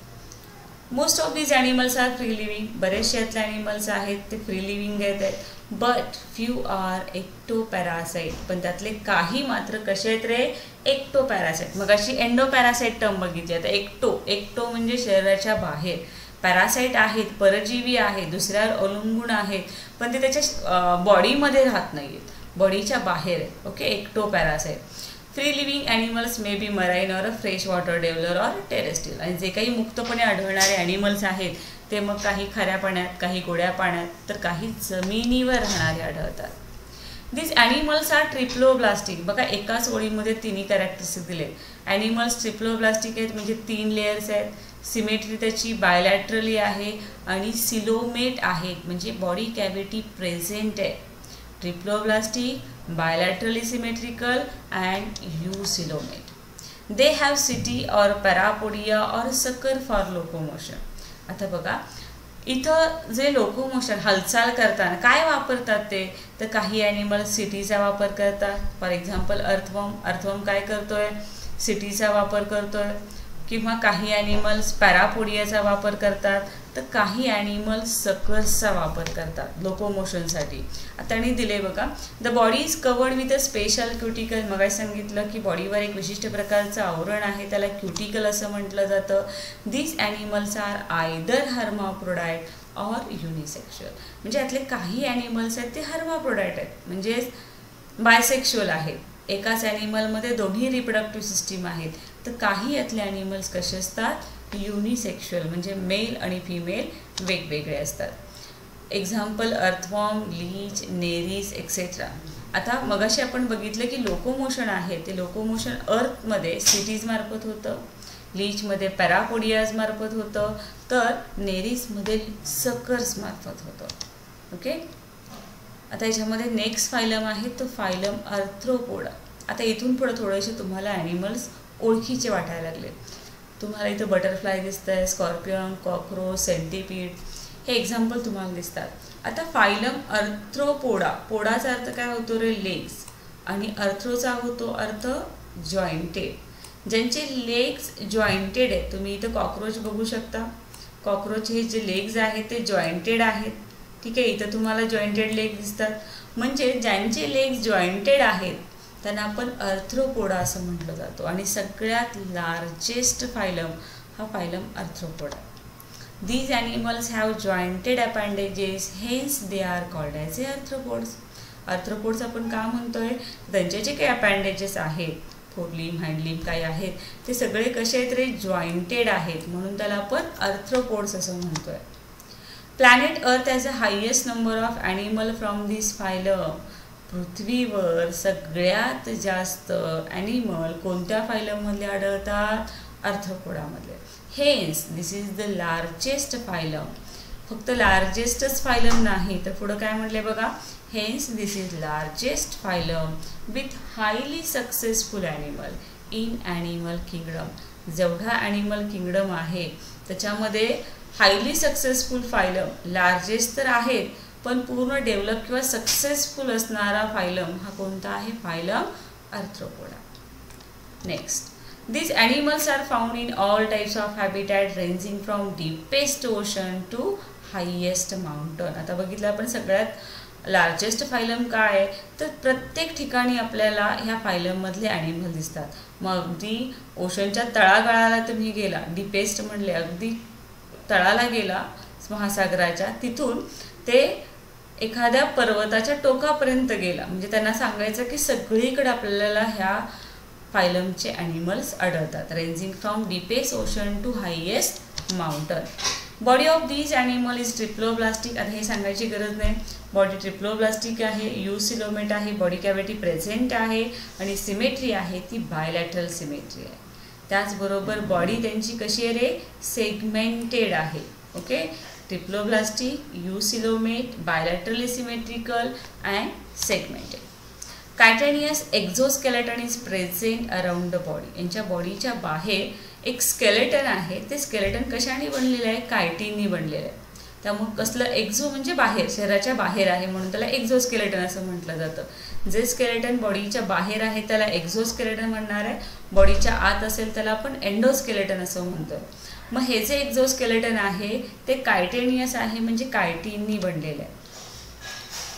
Speaker 1: most of these animals are free living. बरेचसे यातले ॲनिमल्स आहेत ते फ्री लिव्हिंग आहेत. But few are ectoparasite. पण त्यातले काही मात्र कसे आहेत रे? एक्टोपॅरासाइट. मग अशी एंडोपॅरासाइट टर्म बघितली. आता एक्टो म्हणजे शरीराच्या बाहेर. पॅरासाइट आहेत, परजीवी आहेत, दुसऱ्यावर अवलंबून आहेत, पण ते त्याच्या बॉडीमध्ये राहत नाही आहेत, बॉडीच्या बाहेर आहेत. Okay, ectoparasite. Free living animals may be marine or fresh water dweller or terrestrial. आणि जे काही मुक्तपणे आढळणारे ॲनिमल्स आहेत ते मग काही खाऱ्या पाण्यात, काही गोड्या पाण्यात, तर काही जमिनीवर राहणारे आढळतात. दिस ॲनिमल्स आर ट्रिप्लोब्लास्टिक. बघा, एकाच ओळीमध्ये तिन्ही कॅरेक्टरिस्टिक दिले. ॲनिमल्स ट्रिप्लोब्लास्टिक आहेत म्हणजे 3 लेयर्स आहेत. सिमेट्री त्याची बायलॅटरली आहे आणि सिलोमेट आहेत म्हणजे बॉडी कॅव्हिटी प्रेझेंट आहे. Triploblastic, bilaterally symmetrical and eucoelomate. They have city or parapodia or sucker for locomotion. आता बघा, इथं जे लोकोमोशन हालचाल करताना काय वापरतात ते, तर काही ॲनिमल सिटीचा वापर करतात. फॉर एक्झाम्पल अर्थवर्म काय करतोय? सिटीचा वापर करतोय. किंवा काही ॲनिमल्स पॅरापोडियाचा वापर करतात, तर काही ॲनिमल्स सकर्सचा वापर करतात लोकोमोशनसाठी. आता त्यांनी दिले बघा, the body is covered with a special cuticle. मग सांगितलं की बॉडीवर एक विशिष्ट प्रकारचं आवरण आहे, त्याला क्युटिकल असं म्हटलं जातं. This animals are either hermaphrodite or unisexual. म्हणजे यातले काही ॲनिमल्स आहेत ते हर्माफ्रोडाइट आहेत म्हणजे बायसेक्शुअल आहेत. एकाच ॲनिमलमध्ये दोन्ही रिप्रोडक्टिव्ह सिस्टीम आहेत. तर काही यातले ॲनिमल्स कसे असतात? युनिसेक्शुअल म्हणजे मेल आणि फिमेल वेगवेगळे असतात. Example earthworm, leech, nereis etcetera. आता मगाशी आपण बघितलं की लोकोमोशन आहे ते लोकोमोशन अर्थमध्ये सिटीज मार्फत होतं, लीचमध्ये पॅरापोडियाज मार्फत होतं, तर नेरीसमध्ये सकर्स मार्फत होतं. ओके, आता याच्यामध्ये नेक्स्ट फायलम आहे तो फायलम आर्थ्रोपोडा. आता इथून पुढे थोडेसे तुम्हाला ॲनिमल्स ओळखीचे वाटायला लागले. तुम्हाला इथं बटरफ्लाय दिसत आहे, स्कॉर्पियन, कॉक्रोच, सेंटिपीड, हे एक्झाम्पल तुम्हाला दिसतात. आता फायलम आर्थ्रोपोडा, पोडाचा अर्थ काय होतो रे? लेग्स. आणि आर्थ्रोचा होतो अर्थ जॉईंटेड. ज्यांचे लेग्स जॉईंटेड आहेत, तुम्ही इथं कॉक्रोच बघू शकता. कॉक्रोच हे जे लेग्स आहेत ते जॉईंटेड आहेत. ठीक आहे, इथं तुम्हाला जॉईंटेड लेग दिसतात. म्हणजे ज्यांचे लेग्स जॉईंटेड आहेत त्यांना आपण आर्थ्रोपोडा असं म्हटलं जातो. आणि सगळ्यात लार्जेस्ट फायलम हा phylum Arthropoda. These animals have jointed appendages, hence they are called as a arthropods. Arthropods आपण का म्हणतोय? त्यांचे जे काही अपेंडेजेस आहेत, फोरलिम, हँडलिम काय आहेत, ते सगळे कसे आहेत रे? जॉईंटेड आहेत, म्हणून त्याला आपण आर्थ्रोपोड्स असं म्हणतोय. Planet Earth as a highest number of animal from this phylum. पृथ्वीवर सगळ्यात जास्त ॲनिमल कोणत्या फायलममधले आढळतात? आर्थ्रोपोडामधले. Hence this is the largest phylum. फक्त लार्जेस्टच फायलम नाही तर पुढं काय म्हटले बघा, hence this is largest phylum with highly successful animal in animal kingdom. जेवढा ॲनिमल किंगडम आहे त्याच्यामध्ये हायली सक्सेसफुल फायलम लार्जेस्ट तर आहेत, पण पूर्ण डेव्हलप किंवा सक्सेसफुल असणारा फायलम हा कोणता आहे? Phylum arthropoda. Next, these animals are found in all types of habitat ranging from deepest ocean to highest mountain. आता बघितलं आपण सगळ्यात लार्जेस्ट फायलम काय आहे, तर प्रत्येक ठिकाणी आपल्याला ह्या फायलममधले ॲनिमल दिसतात. मग अगदी ओशनच्या तळागाळाला तुम्ही गेला, डीपेस्ट म्हणले, अगदी तळाला गेला महासागराच्या, तिथून ते एखाद्या पर्वताच्या टोकापर्यंत गेला, म्हणजे त्यांना सांगायचं की सगळीकडे आपल्याला ह्या फायलमचे ॲनिमल्स आढळतात. Ranging from deepest ocean to highest mountain. Body of these animal is triploblastic. आता हे सांगायची गरज नाही, बॉडी ट्रिप्लोब्लास्टिक आहे, युसिलोमेट आहे, बॉडी कॅव्हिटी प्रेझेंट आहे आणि सिमेट्री आहे ती बायलॅटरल सिमेट्री आहे. त्याचबरोबर बॉडी त्यांची कशी आहे रे? सेगमेंटेड आहे. Okay, triploblastic, eucoelomate, bilaterally symmetrical and segmented. Chitinous exoskeleton is present around the body. यांच्या बॉडीच्या बाहेर एक स्केलेटन आहे, ते स्केलेटन कशाने बनलेलं आहे? कायटिननी बनलेलं आहे. त्यामुळे कसलं? एक्झो म्हणजे बाहेर, शरीराच्या बाहेर आहे म्हणून त्याला एक्झोस्केलेटन असं म्हटलं जातं. जे स्केलेटन बॉडीच्या बाहेर आहे त्याला एक्झोस्केलेटन म्हणणार आहे, बॉडीच्या आत असेल त्याला आपण एंडोस्केलेटन असं म्हणतो. मग हे जे एक्झोस्केलेटन आहे ते कायटेनियस आहे, म्हणजे कायटिननी बनलेलं आहे.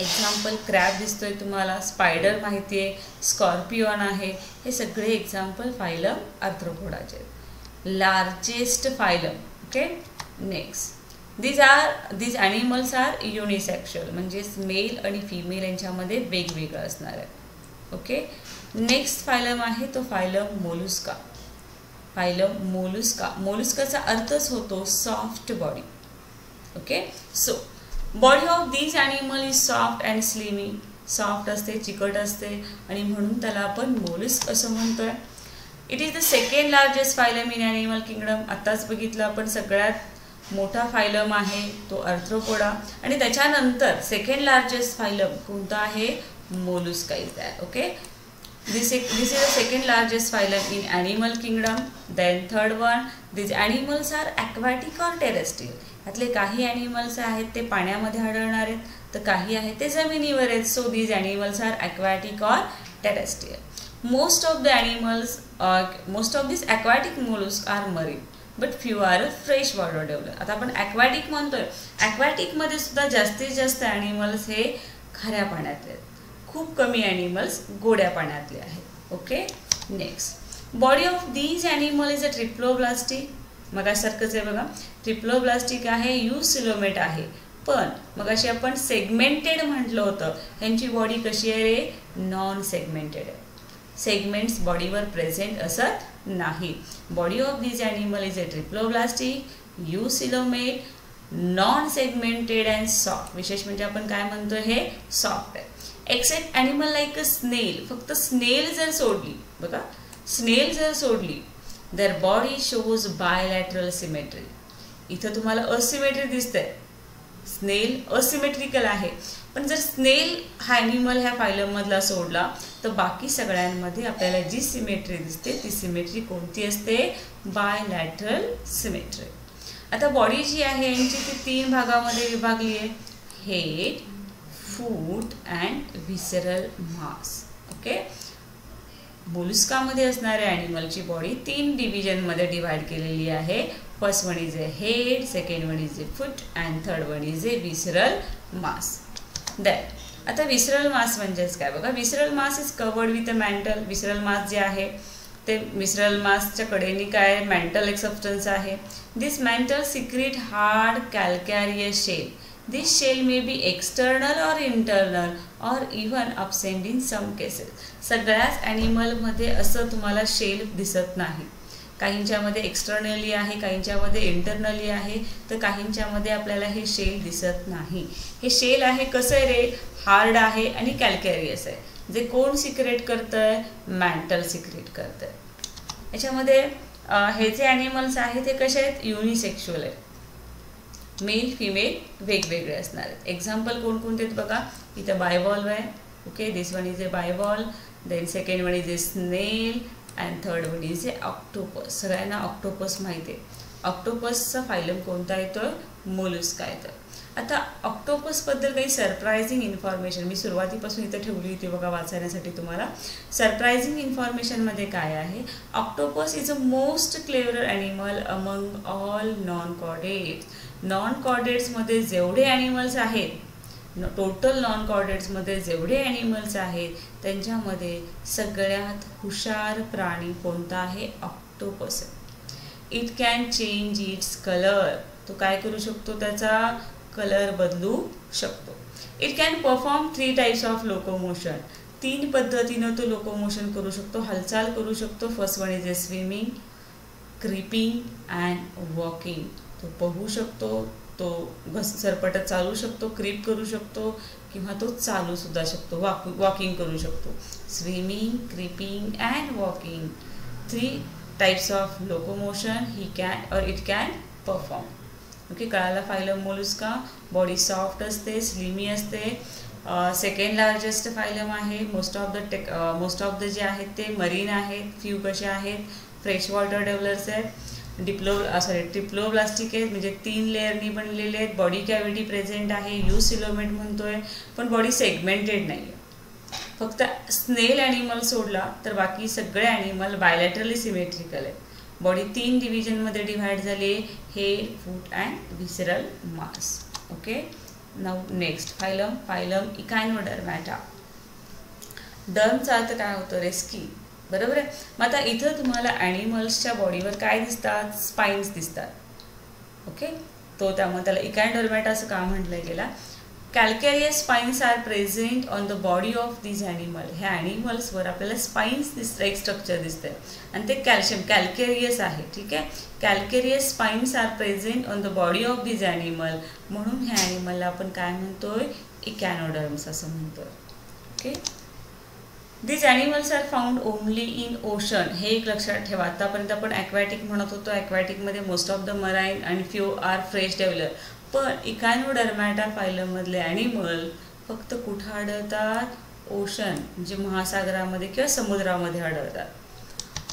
Speaker 1: एक्झाम्पल क्रॅब दिसतोय तुम्हाला, स्पायडर माहिती आहे, स्कॉर्पिओन आहे. हे सगळे एक्झाम्पल फायलम आर्थ्रोपोडाचे. Largest phylum. Okay, next these animals are unisexual, म्हणजे मेल आणि फिमेल यांच्यामध्ये वेगवेगळं असणार आहे. ओके, नेक्स्ट फायलम आहे तो फायलम मोलुस्का. Phylum Mollusca. मोलुस्काचा अर्थच होतो soft body. Okay, so body of these animal is soft and slimy. Soft असते, चिकट असते, आणि म्हणून त्याला आपण मोलुस्क असं म्हणतोय. It is the second largest phylum in animal kingdom. आत्ताच बघितलं आपण, सगळ्यात मोठा फायलम आहे तो आर्थ्रोपोडा, आणि त्याच्यानंतर सेकंड लार्जेस्ट फायलम कोणता आहे? Mollusca is that. Okay, this is the second largest phylum in animal kingdom. Then third one, this animals are aquatic or terrestrial. यातले काही ॲनिमल्स आहेत ते पाण्यामध्ये आढळणार आहेत, तर काही आहेत ते जमिनीवर आहेत. So these animals are aquatic or terrestrial. Most of this aquatic mollusc are marine, but few are fresh water develop. आता आपण ॲक्वॅटिक म्हणतोय, ॲक्वॅटिकमध्ये सुद्धा जास्तीत जास्त ॲनिमल्स हे खाऱ्या पाण्यातले आहेत, खूप कमी ॲनिमल्स गोड्या पाण्यातले आहेत. Okay, next body of these animal is a triploblastic. मगासारखंच आहे बघा, ट्रिप्लोब्लास्टिक आहे, यूसिलोमेट आहे. पण मग अशी आपण सेगमेंटेड म्हटलं होतं, ह्यांची बॉडी कशी आहे रे? नॉन सेगमेंटेड आहे. सेगमेंट्स बॉडीवर प्रेझेंट असत नाही. Body of these animal is a triploblastic, eucoelomate, non segmented and soft. विशेष म्हणजे आपण काय म्हणतो, हे सॉफ्ट आहे. Accept animal like a snail. फक्त स्नेल जर सोडली, बघा स्नेल जर सोडली, there body shows bilateral symmetry. इथं तुम्हाला असिमेट्री दिसतंय, स्नेल असिमेट्रिकल आहे. पण जर स्नेल हा ॲनिमल ह्या फायलममधला सोडला तर बाकी सगळ्यांमध्ये आपल्याला जी सिमेट्री दिसते ती सिमेट्री कोणती असते? Bilateral symmetry. आता बॉडी जी आहे यांची ती 3 भागामध्ये विभागली आहे, head, foot and visceral mass. Okay, मोलुस्कामध्ये असणाऱ्या ॲनिमलची बॉडी 3 डिव्हिजनमध्ये डिवाइड केलेली आहे. First one is a head, second one is a foot and third one is a visceral mass. That आता व्हिसरल मास म्हणजेच काय बघा, visceral mass is covered with a mantle. Visceral mass जे आहे ते व्हिसरल मासच्या कडेने काय मॅन्टल एक सबस्टन्स आहे. This mantle secrete hard calcareous shell. This shell may be external or internal or even absent in some cases. सगळ्याच ॲनिमलमध्ये असं तुम्हाला शेल दिसत नाही. काहींच्यामध्ये एक्सटर्नली आहे, काहींच्यामध्ये इंटरनली आहे, तर काहींच्यामध्ये आपल्याला हे शेल दिसत नाही. हे शेल आहे कसं आहे रे? हार्ड आहे आणि कॅल्कॅरियस आहे. जे कोण सिक्रेट करतंय? मॅन्टल सिक्रेट करतंय. याच्यामध्ये हे जे ॲनिमल्स आहेत ते कसे आहेत? युनिसेक्शुअल आहेत. मेल फिमेल वेगवेगळे असणार आहेत. एक्झाम्पल कोणकोणते आहेत बघा, इथं बायवॉल्व आहे. Okay, this one is a bivalve, then second one is a snail and third one is a octopus. सगळ्यांना ऑक्टोपस माहिती आहे. ऑक्टोपसचा फायलम कोणता येतोय? मोलुस्का येतोय. आता ऑक्टोपसबद्दल काही सरप्रायझिंग इन्फॉर्मेशन मी सुरुवातीपासून इथं ठेवली होती बघा वाचण्यासाठी तुम्हाला. सरप्रायझिंग इन्फॉर्मेशनमध्ये काय आहे? Octopus is a most clever animal among all non chordates. Non कॉर्डेट्समध्ये जेवढे ॲनिमल्स आहेत, टोटल नॉन कॉर्डेट्समध्ये जेवढे ॲनिमल्स आहेत त्यांच्यामध्ये सगळ्यात हुशार प्राणी कोणता आहे? Octopus. It can change its colour. तो काय करू शकतो? त्याचा कलर बदलू शकतो. It can perform 3 types of locomotion. 3 पद्धतीनं तो लोकोमोशन करू शकतो, हालचाल करू शकतो. First one is A swimming, creeping and walking. तो पोहू शकतो, तो सरपटत चालू शकतो, क्रीप करू शकतो, किंवा तो चालू सुद्धा शकतो, वॉकिंग करू शकतो. Swimming, creeping and walking, 3 types of locomotion he can और इट कॅन परफॉर्म. ओके, कळाला फायलम मोलुस्का. बॉडी सॉफ्ट असते, स्लिमी असते. सेकंड लार्जेस्ट फायलम आहे. मोस्ट ऑफ द जे आहेत ते मरीन आहेत. फ्यू कसे आहेत? फ्रेश वॉटर डेव्हलपर्स आहेत. ट्रिप्लोब्लास्टिक आहेत, म्हणजे 3 लेअरनी बनलेले आहेत. बॉडी कॅव्हिटी प्रेझेंट आहे. यूसिलोमेट म्हणतोय, पण बॉडी सेगमेंटेड नाही आहे. फक्त स्नेल ॲनिमल सोडला तर बाकी सगळे ॲनिमल बायलॅटरली सिमेट्रिकल आहेत. बॉडी 3 डिव्हिजनमध्ये डिव्हाइड झाली, head, foot and visceral mass. Okay, now next phylum Echinodermata. डर्मचा अर्थ काय होतो रे? स्किन, बरोबर आहे. मग आता इथं तुम्हाला ॲनिमल्सच्या बॉडीवर काय दिसतात? स्पाइन्स दिसतात. ओके, त्यामुळे त्याला इकायनोडर्मॅटा असं का म्हटलं गेला? Calcareous spines are present on the body of this animal. ह्या ॲनिमल्सवर आपल्याला स्पाइन्स दिसतं, एक स्ट्रक्चर दिसतंय आणि ते कॅल्केरियस आहे. ठीक आहे, calcareous spines are present on the body of this animal, म्हणून ह्या ॲनिमलला आपण काय म्हणतोय? इकॅनोडर्म्स असं म्हणतोय. Okay, this animals are found only in ocean. हे एक लक्षात ठेवा. आतापर्यंत आपण ॲक्वॅटिक म्हणत होतो, ॲक्वॅटिकमध्ये most of the marine and few are fresh develop. पण इकायनोडर्मॅटा फायलममधले ॲनिमल फक्त कुठं आढळतात? ओशन म्हणजे महासागरामध्ये किंवा समुद्रामध्ये आढळतात.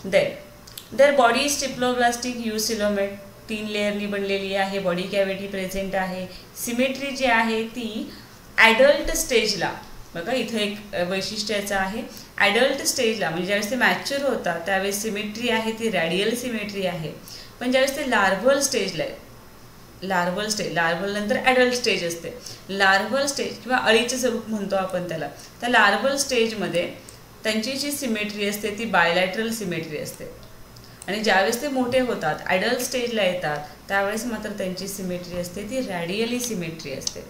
Speaker 1: There body is triploblastic eucoelomate, 3 लेअरनी बनलेली आहे. बॉडी कॅव्हिटी प्रेझेंट आहे. सिमेट्री जी आहे ती ॲडल्ट स्टेजला, बघा इथं एक वैशिष्ट्य याचं आहे, ॲडल्ट स्टेजला म्हणजे ज्यावेळेस ते मॅच्युअर होतात त्यावेळेस सिमेट्री आहे ती रॅडियल सिमेट्री आहे. पण ज्यावेळेस ते लार्वल स्टेजला आहे, लार्वल नंतर ॲडल्ट स्टेज असते. लार्वल स्टेज किंवा अळीचे स्वरूप म्हणतो आपण त्याला. त्या लार्वल स्टेजमध्ये त्यांची जी सिमेट्री असते ती बायलॅटरल सिमेट्री असते आणि ज्यावेळेस ते मोठे होतात, ॲडल्ट स्टेजला येतात, त्यावेळेस मात्र त्यांची सिमेट्री असते ती रॅडियली सिमेट्री असते.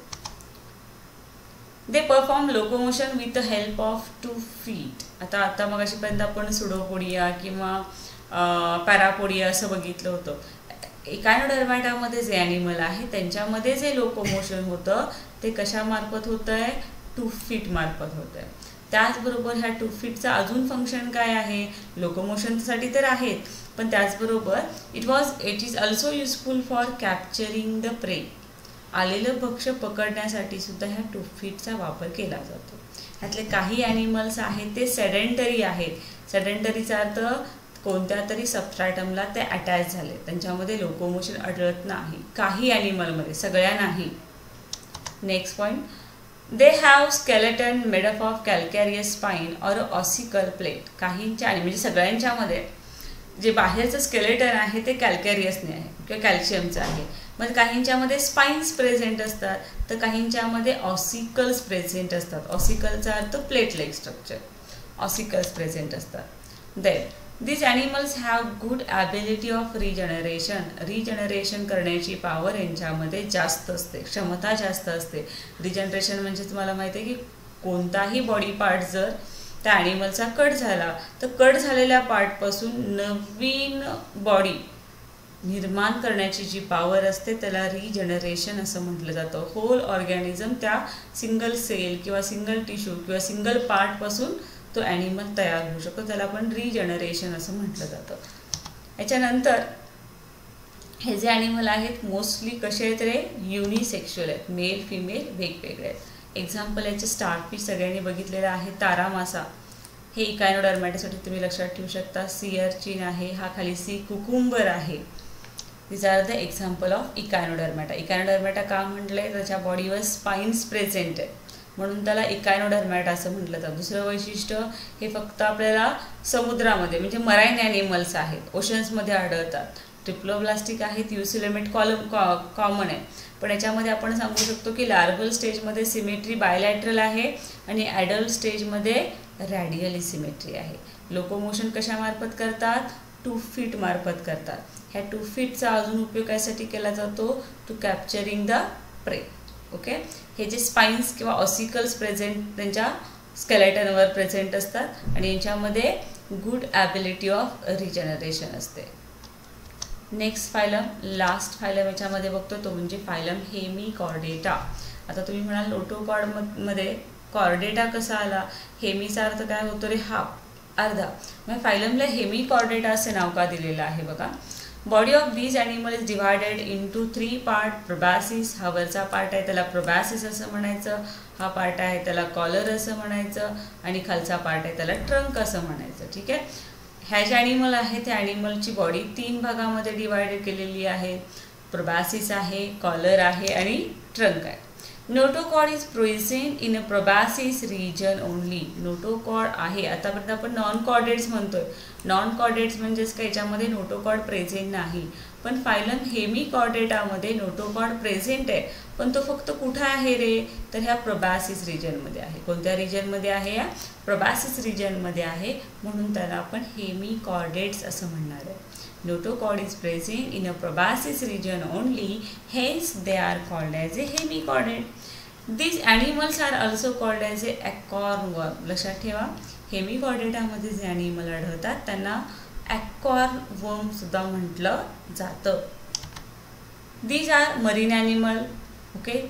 Speaker 1: They perform locomotion with the help of 2 feet. आता मगाशीपर्यंत आपण सुडोपोडिया किंवा पॅरापोडिया असं बघितलं होतं. इकायनोडर्मॅटामध्ये जे ॲनिमल आहे त्यांच्यामध्ये जे लोकोमोशन होतं ते कशामार्फत होतं आहे? 2 feet मार्फत होतं आहे. त्याचबरोबर ह्या 2 feetचा अजून फंक्शन काय आहे? लोकोमोशनसाठी तर आहेत, पण त्याचबरोबर it is also useful for capturing the प्रे. आलेलं भक्ष्य पकडण्यासाठी सुद्धा ह्या 2 feetचा वापर केला जातो. ह्यातले काही ॲनिमल्स आहेत ते सेडेंटरी आहेत. सेडेंटरीचा अर्थ कोणत्या तरी सबस्ट्रॅटमला ते अटॅच झाले, त्यांच्यामध्ये लोकोमोशन आढळत नाही. काही ॲनिमलमध्ये, सगळ्या नाही. Next point, they have skeleton made up of calcareous spine or ossicle plate. काहींच्या म्हणजे सगळ्यांच्यामध्ये जे बाहेरचं स्केलेटन आहे ते कॅल्कॅरियसने आहे किंवा कॅल्शियमचं आहे. मग काहींच्यामध्ये स्पाइन्स प्रेझेंट असतात तर काहींच्यामध्ये ऑसिकल्स प्रेझेंट असतात. ऑसिकलचा अर्थ plate like structure, ossicles present असतात. Then this animals have good ability of regeneration करण्याची पॉवर यांच्यामध्ये जास्त असते, क्षमता जास्त असते. रिजनरेशन म्हणजे तुम्हाला माहिती आहे की कोणताही बॉडी पार्ट जर त्या ॲनिमलचा कट झाला तर कट झालेल्या पार्टपासून नवीन बॉडी निर्माण करण्याची जी पॉवर असते त्याला रिजनरेशन असं म्हटलं जातं. होल ऑर्गॅनिझम त्या सिंगल सेल किंवा सिंगल टिश्यू किंवा सिंगल पार्टपासून तो ॲनिमल तयार होऊ शकतो, त्याला आपण रिजनरेशन असं म्हटलं जातं. याच्यानंतर हे जे ॲनिमल आहेत मोस्टली कसे आहेत रे? युनिसेक्शुअल आहेत, मेल फिमेल वेगवेगळे आहेत. एक्झाम्पल याचे स्टारफिश सगळ्यांनी बघितलेलं आहे, तारा मासा. हे इकायनोडर्मॅटासाठी तुम्ही लक्षात ठेवू शकता. सी अर्चिन आहे, हा खाली सी कुकुंबर आहे. दिस आर द एक्झाम्पल ऑफ इकायनोडर्मॅटा. इकायनोडर्मॅटा का म्हटलंय? त्याच्या बॉडीवर स्पाइन्स प्रेझेंट आहे म्हणून त्याला इकायनोडर्मॅटा असं म्हटलं जातं. दुसरं वैशिष्ट्य, हे फक्त आपल्याला समुद्रामध्ये म्हणजे मराईन ॲनिमल्स आहेत, ओशन्समध्ये आढळतात. ट्रिप्लोब्लास्टिक आहेत, युसिलोमेट कॉमन आहे. पण याच्यामध्ये आपण सांगू शकतो की लार्वल स्टेजमध्ये सिमेट्री बायलॅटरल आहे आणि ॲडल्ट स्टेजमध्ये रॅडियली सिमेट्री आहे. लोकोमोशन कशामार्फत करतात? 2 feet मार्फत करतात. ह्या 2 feetचा अजून उपयोग यासाठी केला जातो? To capturing the prey. Okay, हे जे स्पाइन्स किंवा ऑसिकल्स प्रेझेंट त्यांच्या स्केलेटनवर प्रेझेंट असतात आणि यांच्यामध्ये गुड ॲबिलिटी ऑफ रिजनरेशन असते. नेक्स्ट फायलम, लास्ट फायलम याच्यामध्ये बघतो तो म्हणजे फायलम हेमिकॉर्डेटा. आता तुम्ही म्हणाल नोटोकॉर्डमध्ये कॉर्डेटा कसा आला? हेमीचा अर्थ काय होतो रे? हाफ, अर्धा. मग फायलमला हेमिकॉर्डेटा असे नाव का दिलेलं आहे? बघा, body of these animal is divided into 3 part. Proboscis, हा वरचा पार्ट आहे त्याला प्रोबॅसिस असं म्हणायचं, हा पार्ट आहे त्याला कॉलर असं म्हणायचं आणि खालचा पार्ट आहे त्याला ट्रंक असं म्हणायचं. ठीक आहे, ह्या जे ॲनिमल आहे त्या ॲनिमलची बॉडी 3 भागामध्ये डिवायडेड केलेली आहे. प्रोबॅसिस आहे, कॉलर आहे आणि ट्रंक आहे. Notochord is present in a proboscis region only. Notochord आहे, आतापर्यंत आपण नॉन कॉर्डेट्स म्हणतोय. नॉन कॉर्डेट्स म्हणजेच काय, याच्यामध्ये नोटोकॉड प्रेझेंट नाही. पण फायलम हेमिकॉर्डेटामध्ये नोटोकॉड प्रेझेंट आहे, पण तो फक्त कुठं आहे रे, तर ह्या प्रोबॅसिस रिजनमध्ये आहे. कोणत्या रिजनमध्ये आहे? या प्रोबॅसिस रिजनमध्ये आहे, म्हणून त्याला आपण हेमिकॉर्डेट्स असं म्हणणार आहे. Notochord is present in a proboscis region only, hence they are called as a hemichordate. These animals are also called as a acorn worm. लक्षात ठेवा, हेमिकॉर्डेटामध्ये जे ॲनिमल आढळतात त्यांना ॲकॉर्न वर्म सुद्धा म्हटलं जातं. These are marine animal, okay,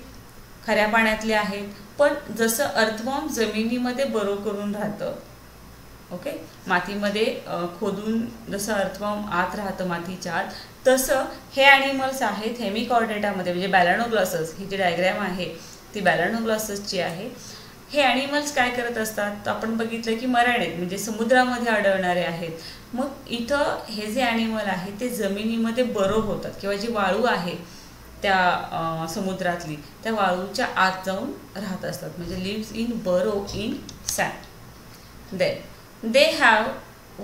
Speaker 1: खऱ्या पाण्यातले आहेत. पण जसं अर्थवॉर्म जमिनीमध्ये बरो करून राहतं, ओके, मातीमध्ये खोदून जसं अर्थवॉर्म आत राहतं मातीच्या आत, तसं हे ॲनिमल्स आहेत हेमिकॉर्डेटामध्ये. म्हणजे बॅलॅनोग्लॉसस, ही जी डायग्रॅम आहे ती बॅलॅनोग्लॉससची आहे. हे ॲनिमल्स काय करत असतात, तर आपण बघितलं की मराइन आहेत, म्हणजे समुद्रामध्ये आढळणारे आहेत. मग इथं हे जे ॲनिमल आहे ते जमिनीमध्ये बरो होतात, किंवा जी वाळू आहे त्या समुद्रातली, त्या वाळूच्या आत जाऊन राहत असतात. म्हणजे lives in burrow in sand. They have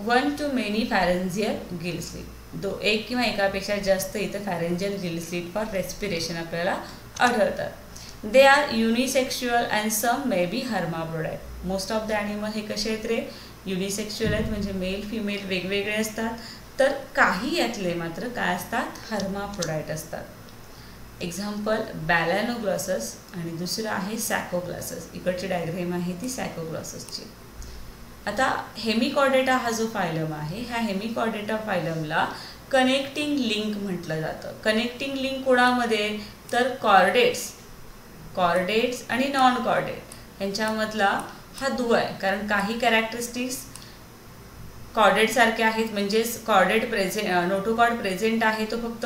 Speaker 1: 1 to many pharyngeal gill slit. एक किंवा एकापेक्षा जास्त इथं pharyngeal gill slit for respiration आपल्याला आढळतात. They are unisexual and some may be hermaphrodite. Most of the animal हे कसे आहेत रे, युनिसेक्शुअल आहेत, म्हणजे मेल फिमेल वेगवेगळे असतात. तर काही यातले मात्र काय असतात, हर्माफ्रोडाइट असतात. एक्झाम्पल बॅलॅनोग्लॉसस आणि दुसरं आहे सॅकोग्लॉसस. इकडची डायग्राम आहे ती सॅकोग्लॉससची. आता हेमिकॉर्डेटा हा जो फायलम आहे, ह्या हेमिकॉर्डेटा फायलमला कनेक्टिंग लिंक म्हटलं जातं. कनेक्टिंग लिंक कोणामध्ये, तर कॉर्डेट्स आणि नॉन कॉर्डेट यांच्यामधला हा दुवा आहे. कारण काही कॅरेक्टरिस्टिक्स कॉर्डेटसारखे आहेत, म्हणजेच नोटोकॉड प्रेझेंट आहे तो फक्त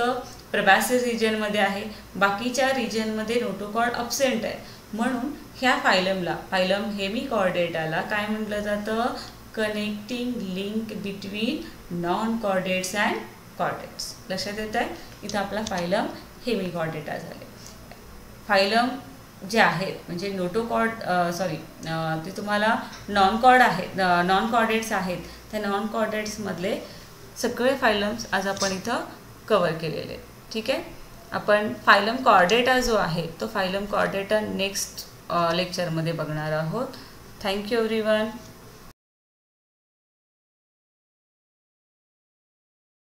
Speaker 1: प्रोबॅसिस रिजनमध्ये आहे, बाकीच्या रिजनमध्ये नोटोकॉड अब्सेंट आहे. म्हणून ह्या फायलम हेमिकॉर्डेटाला काय म्हटलं जातं, connecting link between non chordates and chordates. लक्षात येत आहे, इथं आपला फायलम हेमिकॉर्डेटा झाले. फायलम जे आहेत म्हणजे ते तुम्हाला नॉन कॉर्डेट्स आहेत, त्या नॉन कॉर्डेट्समधले सगळे फायलम्स आज आपण इथं कवर केलेले. ठीक आहे, आपण फायलम कॉर्डेटा जो आहे तो फायलम कॉर्डेटा नेक्स्ट लेक्चरमध्ये बघणार आहोत. Thank you everyone.